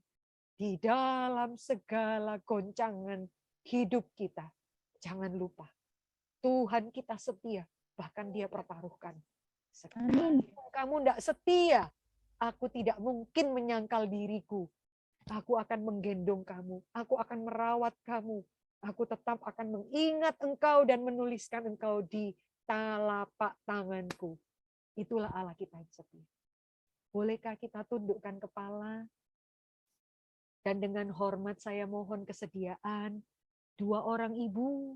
Di dalam segala goncangan hidup kita, jangan lupa, Tuhan kita setia, bahkan dia pertaruhkan. Sekalipun kamu enggak setia, aku tidak mungkin menyangkal diriku. Aku akan menggendong kamu, aku akan merawat kamu, aku tetap akan mengingat engkau dan menuliskan engkau di telapak tanganku. Itulah Allah kita yang setia. Bolehkah kita tundukkan kepala? Dan dengan hormat saya mohon kesediaan, 2 orang ibu,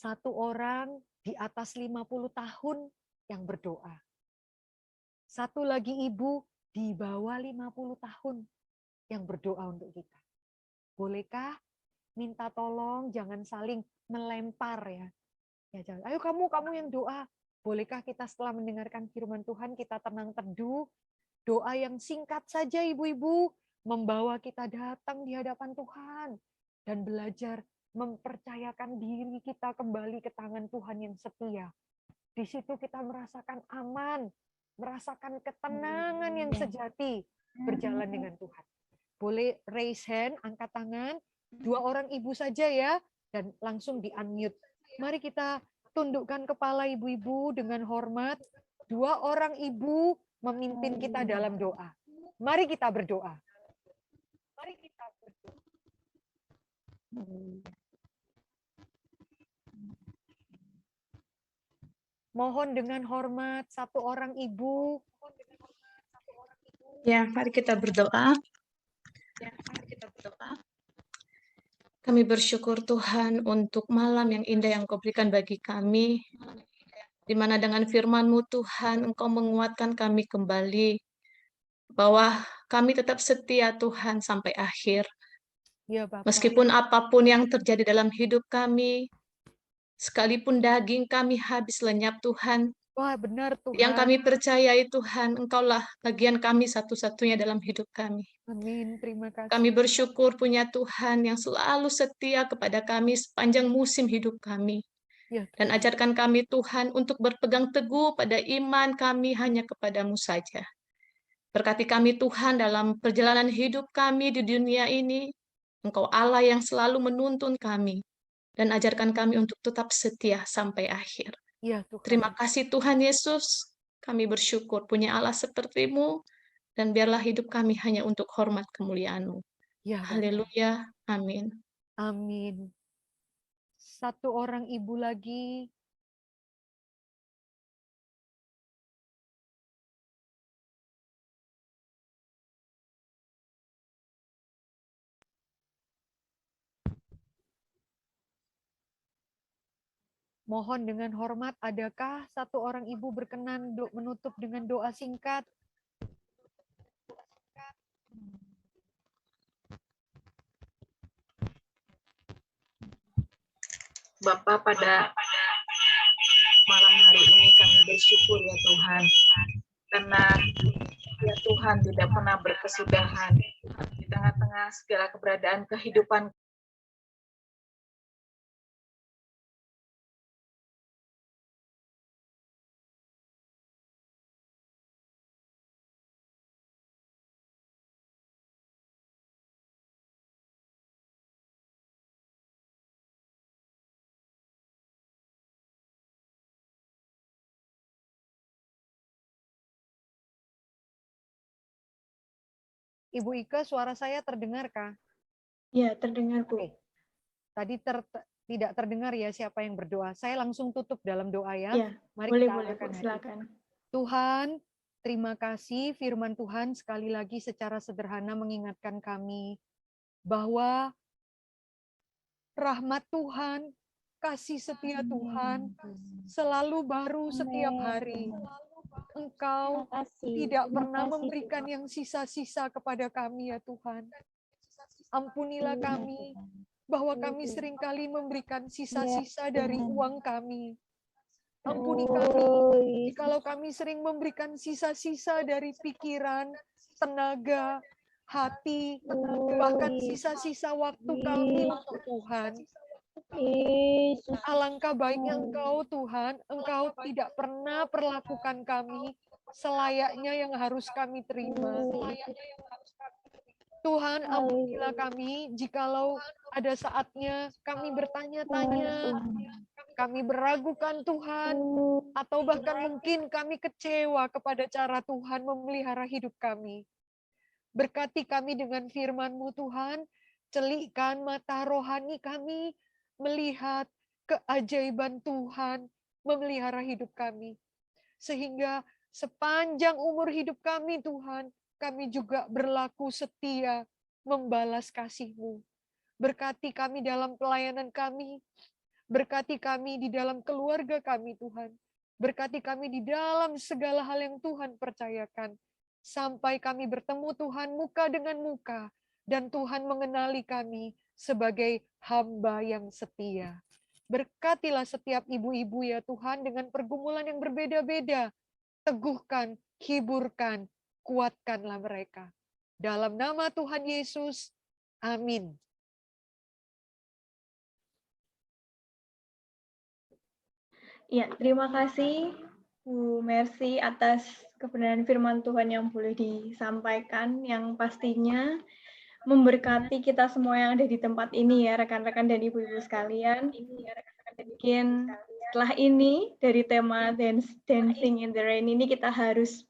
1 orang di atas 50 tahun yang berdoa. 1 lagi ibu di bawah 50 tahun yang berdoa untuk kita. Bolehkah minta tolong jangan saling melempar ya. Ya jangan. Ayo kamu yang doa. Bolehkah kita setelah mendengarkan firman Tuhan kita tenang teduh, doa yang singkat saja ibu-ibu, membawa kita datang di hadapan Tuhan dan belajar mempercayakan diri kita kembali ke tangan Tuhan yang setia. Di situ kita merasakan aman, merasakan ketenangan yang sejati berjalan dengan Tuhan. Boleh raise hand, angkat tangan, 2 orang ibu saja ya, dan langsung di-unmute. Mari kita tundukkan kepala ibu-ibu dengan hormat. 2 orang ibu memimpin kita dalam doa. Mari kita berdoa. Mari kita berdoa. Mohon dengan hormat 1 orang ibu. Ya, mari kita berdoa. Kami bersyukur Tuhan untuk malam yang indah yang Kau berikan bagi kami, di mana dengan firman-Mu Tuhan, Engkau menguatkan kami kembali, bahwa kami tetap setia Tuhan sampai akhir. Ya, Bapak. Meskipun apapun yang terjadi dalam hidup kami, sekalipun daging kami habis lenyap Tuhan, Wah, benar Tuhan. yang kami percayai Tuhan, Engkaulah bagian kami satu-satunya dalam hidup kami. Amin, terima kasih. Kami bersyukur punya Tuhan yang selalu setia kepada kami sepanjang musim hidup kami. Ya, Dan ajarkan kami Tuhan untuk berpegang teguh pada iman kami hanya kepadamu saja. Berkati kami Tuhan dalam perjalanan hidup kami di dunia ini. Engkau Allah yang selalu menuntun kami. Dan ajarkan kami untuk tetap setia sampai akhir. ya Tuhan. Terima kasih Tuhan Yesus. Kami bersyukur punya Allah seperti-Mu. Dan biarlah hidup kami hanya untuk hormat kemuliaan-Mu. Ya, Bapak. Haleluya. Amin. Amin. 1 orang ibu lagi. Mohon dengan hormat, adakah 1 orang ibu berkenan menutup dengan doa singkat? Bapa, pada malam hari ini kami bersyukur ya Tuhan, karena ya Tuhan tidak pernah berkesudahan di tengah-tengah segala keberadaan kehidupan. Ibu Ika, suara saya terdengarkah? Ya, terdengar Bu. Oke. Tadi tidak terdengar ya siapa yang berdoa. Saya langsung tutup dalam doa ya. Iya, Mari boleh, kita boleh, Bu. arahkan hati. Silakan. Tuhan, terima kasih firman Tuhan sekali lagi secara sederhana mengingatkan kami bahwa rahmat Tuhan, kasih setia Tuhan selalu baru setiap hari. Engkau tidak pernah memberikan yang sisa-sisa kepada kami ya Tuhan. Ampunilah kami bahwa kami seringkali memberikan sisa-sisa dari uang kami. Ampuni kami jikalau kami sering memberikan sisa-sisa dari pikiran, tenaga, hati, bahkan sisa-sisa waktu kami untuk Tuhan. Alangkah baiknya Engkau Tuhan, Engkau tidak pernah perlakukan kami selayaknya yang harus kami terima. Tuhan, ampunilah kami jikalau ada saatnya kami bertanya-tanya, kami meragukan Tuhan, atau bahkan mungkin kami kecewa kepada cara Tuhan memelihara hidup kami. Berkati kami dengan firman-Mu Tuhan, celikkan mata rohani kami, melihat keajaiban Tuhan memelihara hidup kami. Sehingga sepanjang umur hidup kami Tuhan, kami juga berlaku setia membalas kasih-Mu. Berkati kami dalam pelayanan kami, berkati kami di dalam keluarga kami Tuhan. Berkati kami di dalam segala hal yang Tuhan percayakan. Sampai kami bertemu Tuhan muka dengan muka. Dan Tuhan mengenali kami sebagai hamba yang setia. Berkatilah setiap ibu-ibu ya Tuhan dengan pergumulan yang berbeda-beda. Teguhkan, hiburkan, kuatkanlah mereka. Dalam nama Tuhan Yesus, amin. Ya, terima kasih Bu Mercy atas kebenaran firman Tuhan yang boleh disampaikan, yang pastinya memberkati kita semua yang ada di tempat ini ya, rekan-rekan dan ibu-ibu sekalian. Mungkin setelah ini dari tema Dancing in the Rain ini kita harus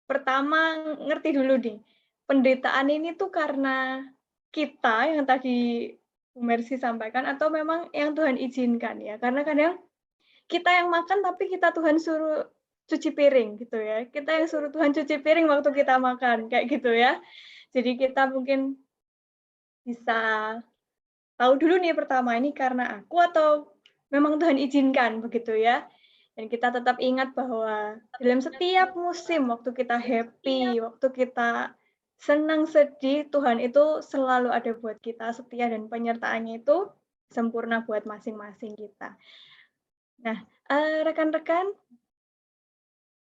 pertama ngerti dulu nih, penderitaan ini tuh karena kita yang tadi Bu Mercy sampaikan atau memang yang Tuhan izinkan ya, karena kadang kita yang makan tapi kita Tuhan suruh cuci piring gitu ya. Kita yang suruh Tuhan cuci piring waktu kita makan kayak gitu ya. Jadi kita mungkin bisa tahu dulu nih pertama ini karena aku atau memang Tuhan izinkan begitu ya. Dan kita tetap ingat bahwa dalam setiap musim waktu kita happy, waktu kita senang sedih, Tuhan itu selalu ada buat kita, setia dan penyertaannya itu sempurna buat masing-masing kita. Nah, rekan-rekan,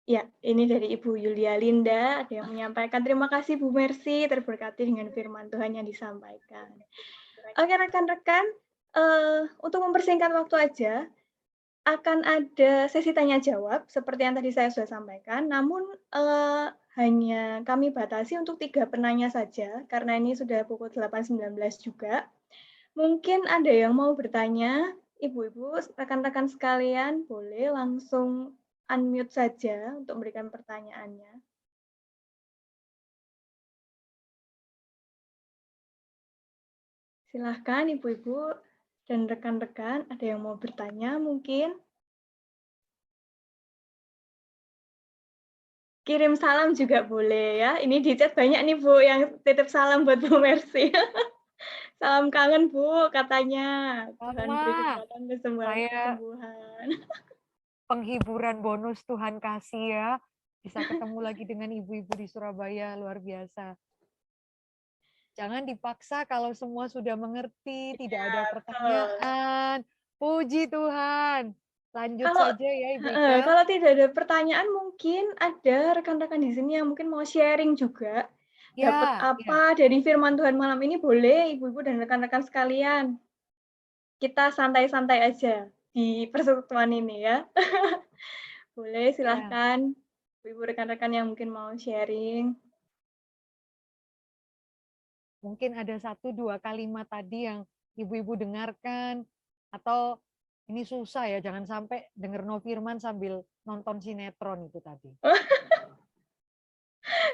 ya ini dari Ibu Yulia Linda, ada yang menyampaikan terima kasih Bu Mercy, terberkati dengan firman Tuhan yang disampaikan. Oke rekan-rekan, untuk mempersingkat waktu aja, akan ada sesi tanya jawab seperti yang tadi saya sudah sampaikan, namun hanya kami batasi untuk 3 penanya saja, karena ini sudah pukul 8.19 juga. Mungkin ada yang mau bertanya, ibu-ibu, rekan-rekan sekalian, boleh langsung unmute saja untuk memberikan pertanyaannya. Silahkan ibu-ibu dan rekan-rekan, ada yang mau bertanya mungkin? Kirim salam juga boleh ya. Ini di chat banyak nih Bu yang titip salam buat Bu Mercy. Salam kangen Bu katanya. Tuhan beri kekuatan kesembuhan. Penghiburan bonus Tuhan kasih ya. Bisa ketemu lagi dengan ibu-ibu di Surabaya, luar biasa. Jangan dipaksa kalau semua sudah mengerti, tidak ada pertanyaan. Puji Tuhan. Lanjut saja ya Ibu Ika. Kalau tidak ada pertanyaan, mungkin ada rekan-rekan di sini yang mungkin mau sharing juga. Dapat apa dari firman Tuhan malam ini, boleh ibu-ibu dan rekan-rekan sekalian. Kita santai-santai aja di persekutuan ini ya. Boleh, silahkan. Ibu rekan-rekan yang mungkin mau sharing. Mungkin ada 1-2 kalimat tadi yang ibu-ibu dengarkan, atau ini susah ya, jangan sampai dengar no firman sambil nonton sinetron itu tadi.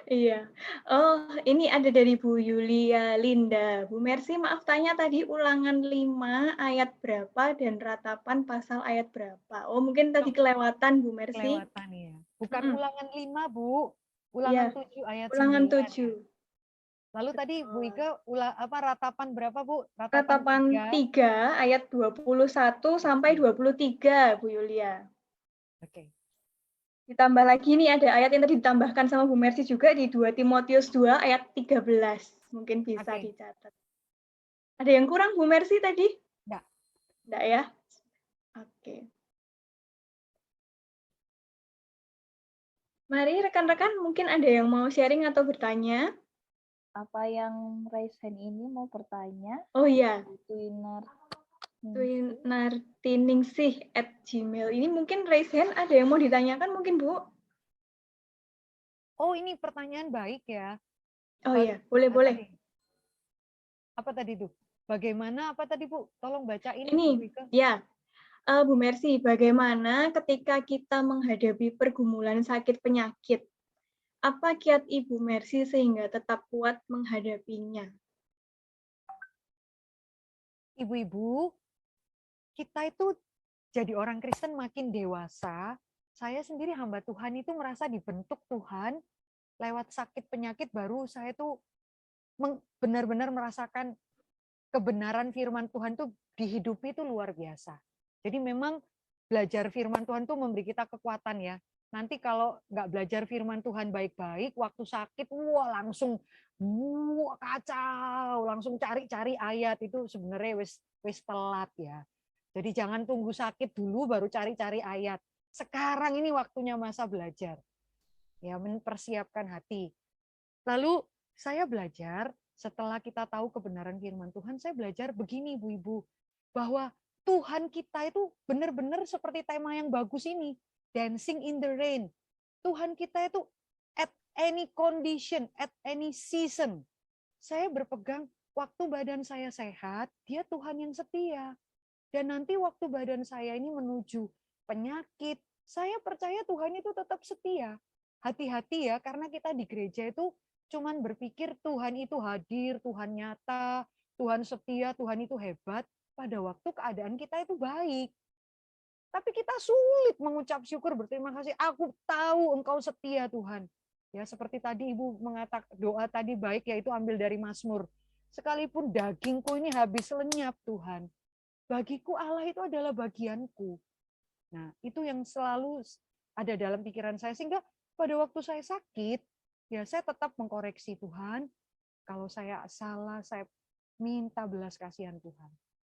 Iya. Oh, ini ada dari Bu Yulia Linda. Bu Mercy, maaf tanya tadi Ulangan 5 ayat berapa dan Ratapan pasal ayat berapa? Oh, mungkin tadi kelewatan Bu Mercy. Kelewatan ya. Bukan Mm-mm. Ulangan 5, Bu. Ulangan Iya, 7 ayat Ulangan 9 ya. 7. Lalu tadi Bu Betul. Ike ratapan berapa, Bu? Ratapan 3. 3 ayat 21 sampai 23, Bu Yulia. Oke. Ditambah lagi nih ada ayat yang tadi ditambahkan sama Bu Mercy juga di 2 Timotius 2 ayat 13. Mungkin bisa Oke. dicatat. Ada yang kurang Bu Mercy tadi? Enggak. Enggak ya? Oke. Mari rekan-rekan mungkin ada yang mau sharing atau bertanya. Apa yang raise hand ini mau bertanya? Oh iya, Twinner. Twinartiningsih@gmail. Ini mungkin raise hand, ada yang mau ditanyakan mungkin Bu? Oh, ini pertanyaan baik ya. Oh iya, boleh-boleh. Tadi. Apa tadi tuh? Bagaimana apa tadi, Bu? Tolong bacain Ini, Bu Ike. ya. Bu Mercy, bagaimana ketika kita menghadapi pergumulan sakit penyakit? Apa kiat Ibu Mercy sehingga tetap kuat menghadapinya? Ibu-ibu, kita itu jadi orang Kristen makin dewasa. Saya sendiri hamba Tuhan itu merasa dibentuk Tuhan lewat sakit penyakit, baru saya tuh benar-benar merasakan kebenaran firman Tuhan tuh dihidupi itu luar biasa. Jadi memang belajar firman Tuhan tuh memberi kita kekuatan ya. Nanti kalau nggak belajar firman Tuhan baik-baik, waktu sakit, langsung kacau, langsung cari-cari ayat, itu sebenarnya wis telat ya. Jadi jangan tunggu sakit dulu baru cari-cari ayat. Sekarang ini waktunya masa belajar. Ya, mempersiapkan hati. Lalu saya belajar, setelah kita tahu kebenaran firman Tuhan, saya belajar begini ibu-ibu, bahwa Tuhan kita itu benar-benar seperti tema yang bagus ini, dancing in the rain. Tuhan kita itu at any condition, at any season. Saya berpegang, waktu badan saya sehat, dia Tuhan yang setia. Dan nanti waktu badan saya ini menuju penyakit, saya percaya Tuhan itu tetap setia. Hati-hati ya, karena kita di gereja itu cuman berpikir Tuhan itu hadir, Tuhan nyata, Tuhan setia, Tuhan itu hebat, pada waktu keadaan kita itu baik. Tapi kita sulit mengucap syukur, berterima kasih. Aku tahu Engkau setia Tuhan. Ya, seperti tadi Ibu mengatakan doa tadi baik, yaitu ambil dari Mazmur. Sekalipun dagingku ini habis lenyap Tuhan, bagiku Allah itu adalah bagianku. Nah, itu yang selalu ada dalam pikiran saya, sehingga pada waktu saya sakit, ya saya tetap mengkoreksi Tuhan. Kalau saya salah, saya minta belas kasihan Tuhan.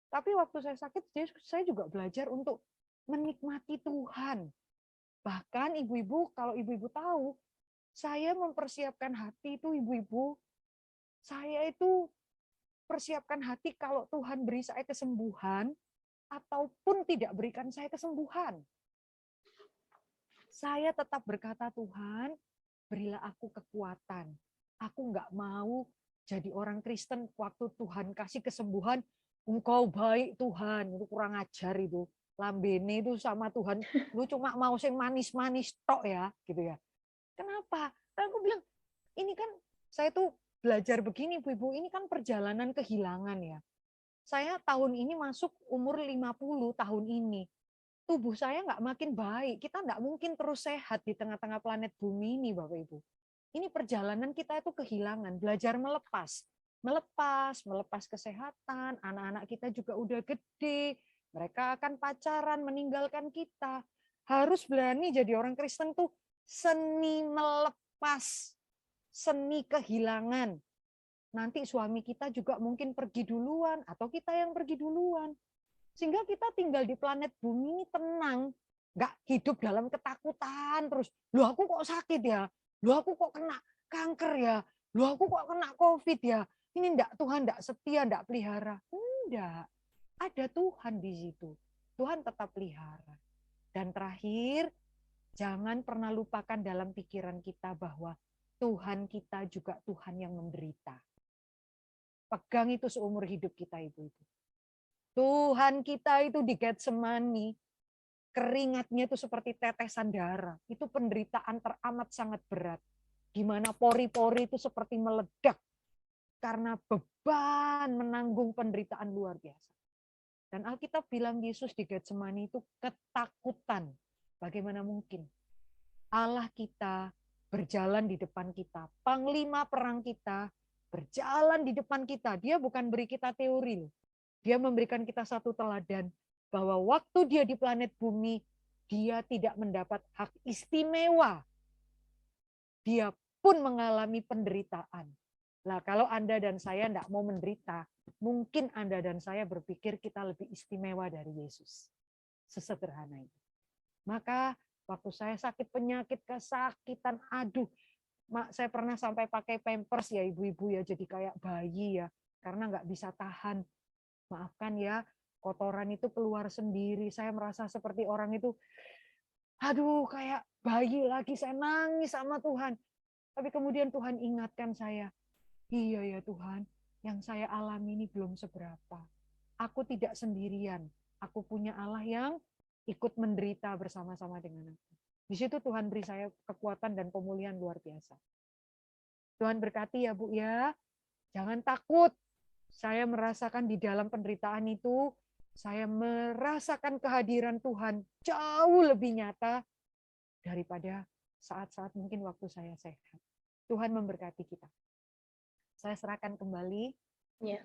Tapi waktu saya sakit, saya juga belajar untuk menikmati Tuhan. Bahkan ibu-ibu, kalau ibu-ibu tahu, saya mempersiapkan hati itu ibu-ibu, saya itu persiapkan hati kalau Tuhan beri saya kesembuhan, ataupun tidak berikan saya kesembuhan. Saya tetap berkata, Tuhan, berilah aku kekuatan. Aku nggak mau jadi orang Kristen waktu Tuhan kasih kesembuhan, Engkau baik Tuhan, itu kurang ajar itu. Lambene itu sama Tuhan, lu cuma mau sing manis-manis tok ya, gitu ya. Kenapa? Karena aku bilang, ini kan saya tuh belajar begini, Bu-ibu, ini kan perjalanan kehilangan ya. Saya tahun ini masuk umur 50 tahun ini. Tubuh saya nggak makin baik. Kita nggak mungkin terus sehat di tengah-tengah planet bumi ini, Bapak Ibu. Ini perjalanan kita itu kehilangan, belajar melepas. Melepas kesehatan, anak-anak kita juga udah gede, mereka akan pacaran, meninggalkan kita. Harus berani jadi orang Kristen tuh seni melepas, seni kehilangan. Nanti suami kita juga mungkin pergi duluan, atau kita yang pergi duluan. Sehingga kita tinggal di planet bumi ini tenang, nggak hidup dalam ketakutan terus. Loh aku kok sakit ya? Loh aku kok kena kanker ya? Loh aku kok kena COVID ya? Ini Tuhan enggak setia, enggak pelihara. Enggak. Ada Tuhan di situ. Tuhan tetap pelihara. Dan terakhir, jangan pernah lupakan dalam pikiran kita bahwa Tuhan kita juga Tuhan yang menderita. Pegang itu seumur hidup kita, Ibu-ibu. Tuhan kita itu di Getsemani, keringatnya itu seperti tetesan darah. Itu penderitaan teramat sangat berat. gimana pori-pori itu seperti meledak karena beban menanggung penderitaan luar biasa. Dan Alkitab bilang Yesus di Getsemani itu ketakutan. Bagaimana mungkin Allah kita berjalan di depan kita, panglima perang kita berjalan di depan kita. Dia bukan beri kita teori loh. Dia memberikan kita satu teladan bahwa waktu dia di planet bumi, dia tidak mendapat hak istimewa. Dia pun mengalami penderitaan. Nah, kalau Anda dan saya tidak mau menderita, mungkin Anda dan saya berpikir kita lebih istimewa dari Yesus. Sesederhana itu. Maka waktu saya sakit penyakit, kesakitan, aduh, saya pernah sampai pakai pampers ya ibu-ibu ya, jadi kayak bayi ya, karena nggak bisa tahan. Maafkan ya, kotoran itu keluar sendiri. Saya merasa seperti orang itu, aduh kayak bayi lagi, saya nangis sama Tuhan. Tapi kemudian Tuhan ingatkan saya, iya ya Tuhan, yang saya alami ini belum seberapa. Aku tidak sendirian. Aku punya Allah yang ikut menderita bersama-sama dengan aku. Di situ Tuhan beri saya kekuatan dan pemulihan luar biasa. Tuhan berkati ya Bu ya. Jangan takut. Saya merasakan di dalam penderitaan itu, saya merasakan kehadiran Tuhan jauh lebih nyata daripada saat-saat mungkin waktu saya sehat. Tuhan memberkati kita. Saya serahkan kembali. Ya.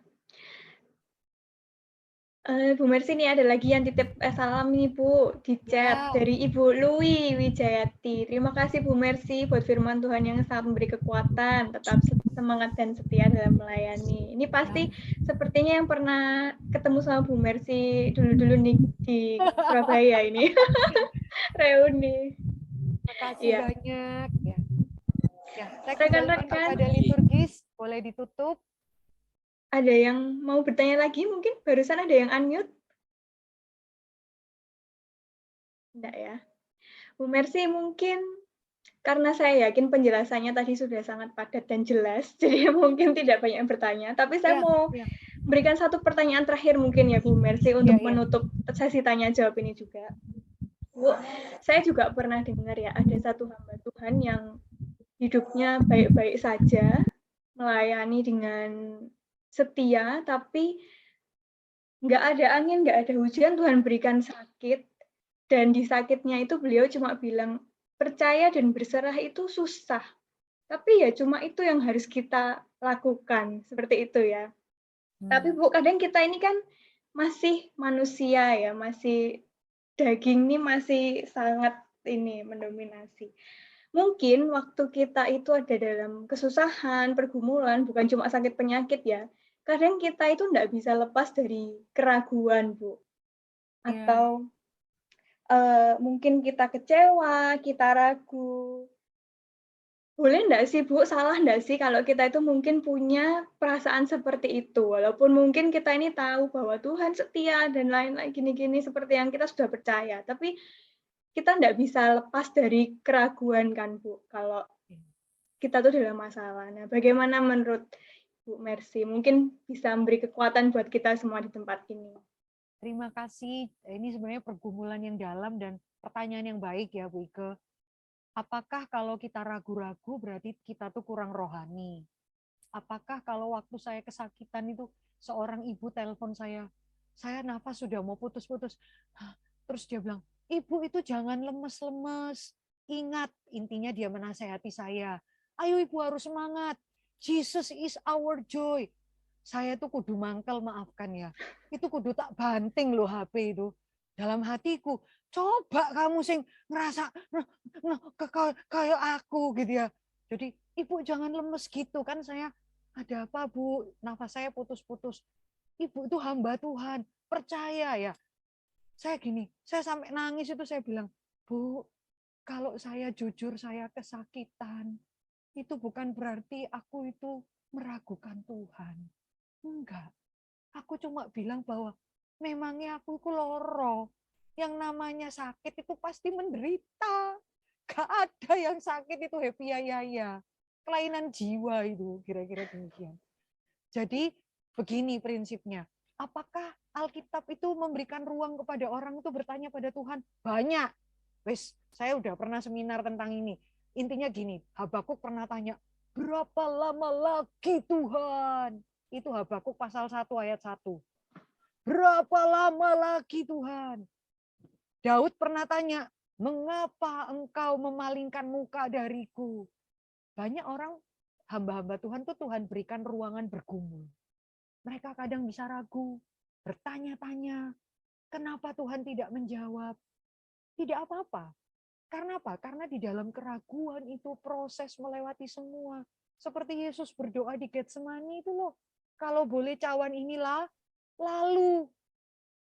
Bu Mercy, ini ada lagi yang titip salam nih Bu di chat dari Ibu Lui Wijayati. Terima kasih Bu Mercy buat firman Tuhan yang sangat memberi kekuatan, tetap semangat dan setia dalam melayani. Ini pasti sepertinya yang pernah ketemu sama Bu Mercy dulu-dulu nih di Surabaya ini. Reuni. Terima kasih banyak. Ya, saya kembalikan Rekan-rekan, kepada liturgis, boleh ditutup. ada yang mau bertanya lagi mungkin? Barusan ada yang unmute? Enggak ya. Bu Mercy, mungkin karena saya yakin penjelasannya tadi sudah sangat padat dan jelas, jadi mungkin tidak banyak yang bertanya. Tapi saya mau berikan satu pertanyaan terakhir mungkin ya Bu Mercy untuk menutup sesi tanya jawab ini juga. Bu, saya juga pernah dengar ya ada satu hamba Tuhan yang hidupnya baik-baik saja, melayani dengan setia, tapi nggak ada angin, nggak ada hujan, Tuhan berikan sakit, dan di sakitnya itu beliau cuma bilang, percaya dan berserah itu susah, tapi ya cuma itu yang harus kita lakukan, seperti itu ya. Tapi Bu, kadang kita ini kan masih manusia ya, masih daging ini masih sangat ini mendominasi. Mungkin waktu kita itu ada dalam kesusahan, pergumulan, bukan cuma sakit penyakit ya, kadang kita itu enggak bisa lepas dari keraguan, Bu. Atau mungkin kita kecewa, kita ragu. Boleh enggak sih, Bu, salah enggak sih kalau kita itu mungkin punya perasaan seperti itu, walaupun mungkin kita ini tahu bahwa Tuhan setia dan lain-lain gini-gini seperti yang kita sudah percaya, tapi kita enggak bisa lepas dari keraguan kan, Bu, kalau kita tuh dalam masalah. Nah, bagaimana menurut Bu Mercy? Mungkin bisa memberi kekuatan buat kita semua di tempat ini. Terima kasih. Ini sebenarnya pergumulan yang dalam dan pertanyaan yang baik ya Bu Ike. Apakah kalau kita ragu-ragu berarti kita tuh kurang rohani? Apakah kalau waktu saya kesakitan itu seorang ibu telepon saya nafas sudah mau putus-putus. Terus dia bilang, Ibu itu jangan lemes-lemes. Ingat, intinya dia menasehati saya. Ayo Ibu harus semangat. Jesus is our joy. Saya tuh kudu mangkel, maafkan ya. Itu kudu tak banting loh HP itu. Dalam hatiku, coba kamu sing ngerasa kayak aku gitu ya. Jadi Ibu jangan lemes gitu kan, saya ada apa Bu? Nafas saya putus-putus. Ibu itu hamba Tuhan, percaya ya. Saya gini, saya sampai nangis itu saya bilang, Bu, kalau saya jujur saya kesakitan, itu bukan berarti aku itu meragukan Tuhan. Enggak. Aku cuma bilang bahwa memangnya aku itu loro. Yang namanya sakit itu pasti menderita. Gak ada yang sakit itu happy ya. Kelainan jiwa itu, kira-kira demikian. Jadi begini prinsipnya. Apakah Alkitab itu memberikan ruang kepada orang itu bertanya pada Tuhan? Banyak. Wes, saya udah pernah seminar tentang ini. Intinya gini, Habakuk pernah tanya, berapa lama lagi Tuhan? Itu Habakuk pasal 1 ayat 1. Berapa lama lagi Tuhan? Daud pernah tanya, mengapa engkau memalingkan muka dariku? Banyak orang, hamba-hamba Tuhan tuh Tuhan berikan ruangan bergumul. Mereka kadang bisa ragu, bertanya-tanya, kenapa Tuhan tidak menjawab? Tidak apa-apa. Karena apa? Karena di dalam keraguan itu proses melewati semua. Seperti Yesus berdoa di Getsemani itu loh. Kalau boleh cawan inilah, lalu.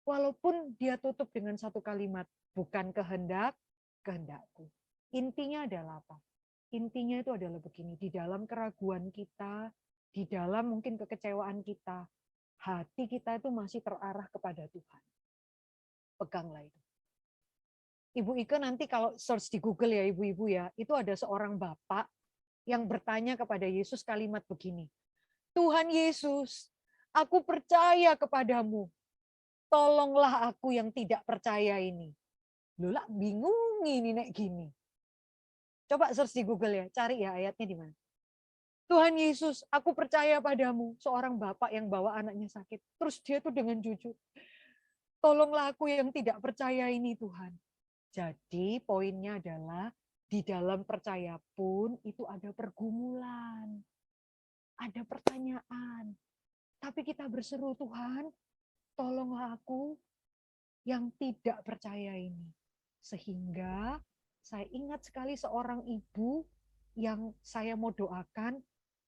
Walaupun dia tutup dengan satu kalimat, bukan kehendakku. Intinya adalah apa? Intinya itu adalah begini, di dalam keraguan kita, di dalam mungkin kekecewaan kita, hati kita itu masih terarah kepada Tuhan. Peganglah itu. Ibu Ike nanti kalau search di Google ya ibu-ibu ya, itu ada seorang bapak yang bertanya kepada Yesus kalimat begini, Tuhan Yesus, aku percaya kepadamu, tolonglah aku yang tidak percaya ini. Loh lah, bingung ini nek gini. Coba search di Google ya, cari ya ayatnya di mana. Tuhan Yesus, aku percaya padamu. Seorang bapak yang bawa anaknya sakit. Terus dia tuh dengan jujur. Tolonglah aku yang tidak percaya ini Tuhan. Jadi poinnya adalah di dalam percaya pun itu ada pergumulan. Ada pertanyaan. Tapi kita berseru Tuhan, tolonglah aku yang tidak percaya ini. Sehingga saya ingat sekali seorang ibu yang saya mau doakan,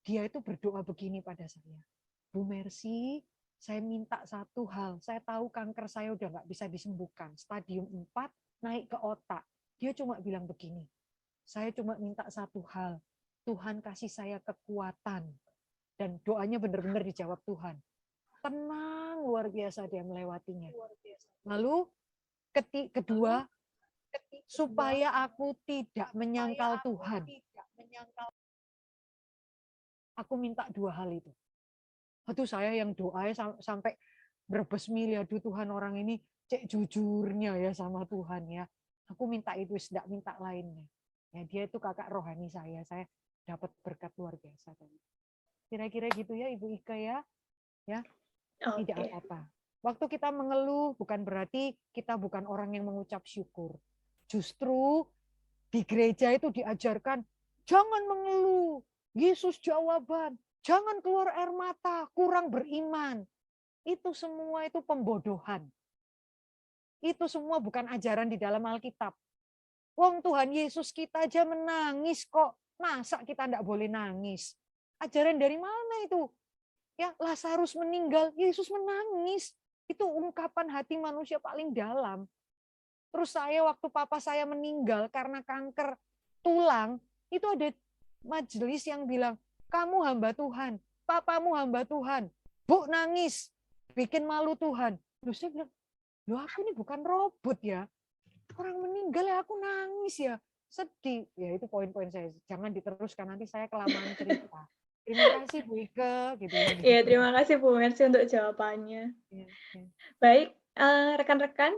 dia itu berdoa begini pada saya. Bu Mercy, saya minta satu hal. Saya tahu kanker saya udah nggak bisa disembuhkan. Stadium 4 naik ke otak. Dia cuma bilang begini, saya cuma minta satu hal. Tuhan kasih saya kekuatan. Dan doanya benar-benar dijawab Tuhan. Tenang, luar biasa dia melewatinya. Lalu kedua, supaya aku tidak menyangkal Tuhan. Aku minta dua hal itu. Aduh saya yang doanya sampai berbesmil, aduh Tuhan orang ini cek jujurnya ya sama Tuhan ya. Aku minta itu, tidak minta lainnya. Ya, dia itu kakak rohani saya dapat berkat luar biasa tadi. Kira-kira gitu ya Ibu Ika ya. Ya, tidak apa-apa. Waktu kita mengeluh bukan berarti kita bukan orang yang mengucap syukur. Justru di gereja itu diajarkan, jangan mengeluh, Yesus jawaban, jangan keluar air mata, kurang beriman. Itu semua itu pembodohan. Itu semua bukan ajaran di dalam Alkitab. Wong Tuhan Yesus kita aja menangis kok, masa kita tidak boleh nangis? Ajaran dari mana itu? Ya, Lazarus meninggal, Yesus menangis. Itu ungkapan hati manusia paling dalam. Terus saya waktu papa saya meninggal karena kanker tulang, itu ada majelis yang bilang, kamu hamba Tuhan, papamu hamba Tuhan, Bu nangis, bikin malu Tuhan. Loh saya bilang, loh aku ini bukan robot ya, orang meninggal ya aku nangis ya, sedih. Ya itu poin-poin saya, jangan diteruskan, nanti saya kelamaan cerita. Terima kasih Bu Ike. Gitu ya. Iya, terima kasih Bu Mercy untuk jawabannya. Ya, ya. Baik, rekan-rekan,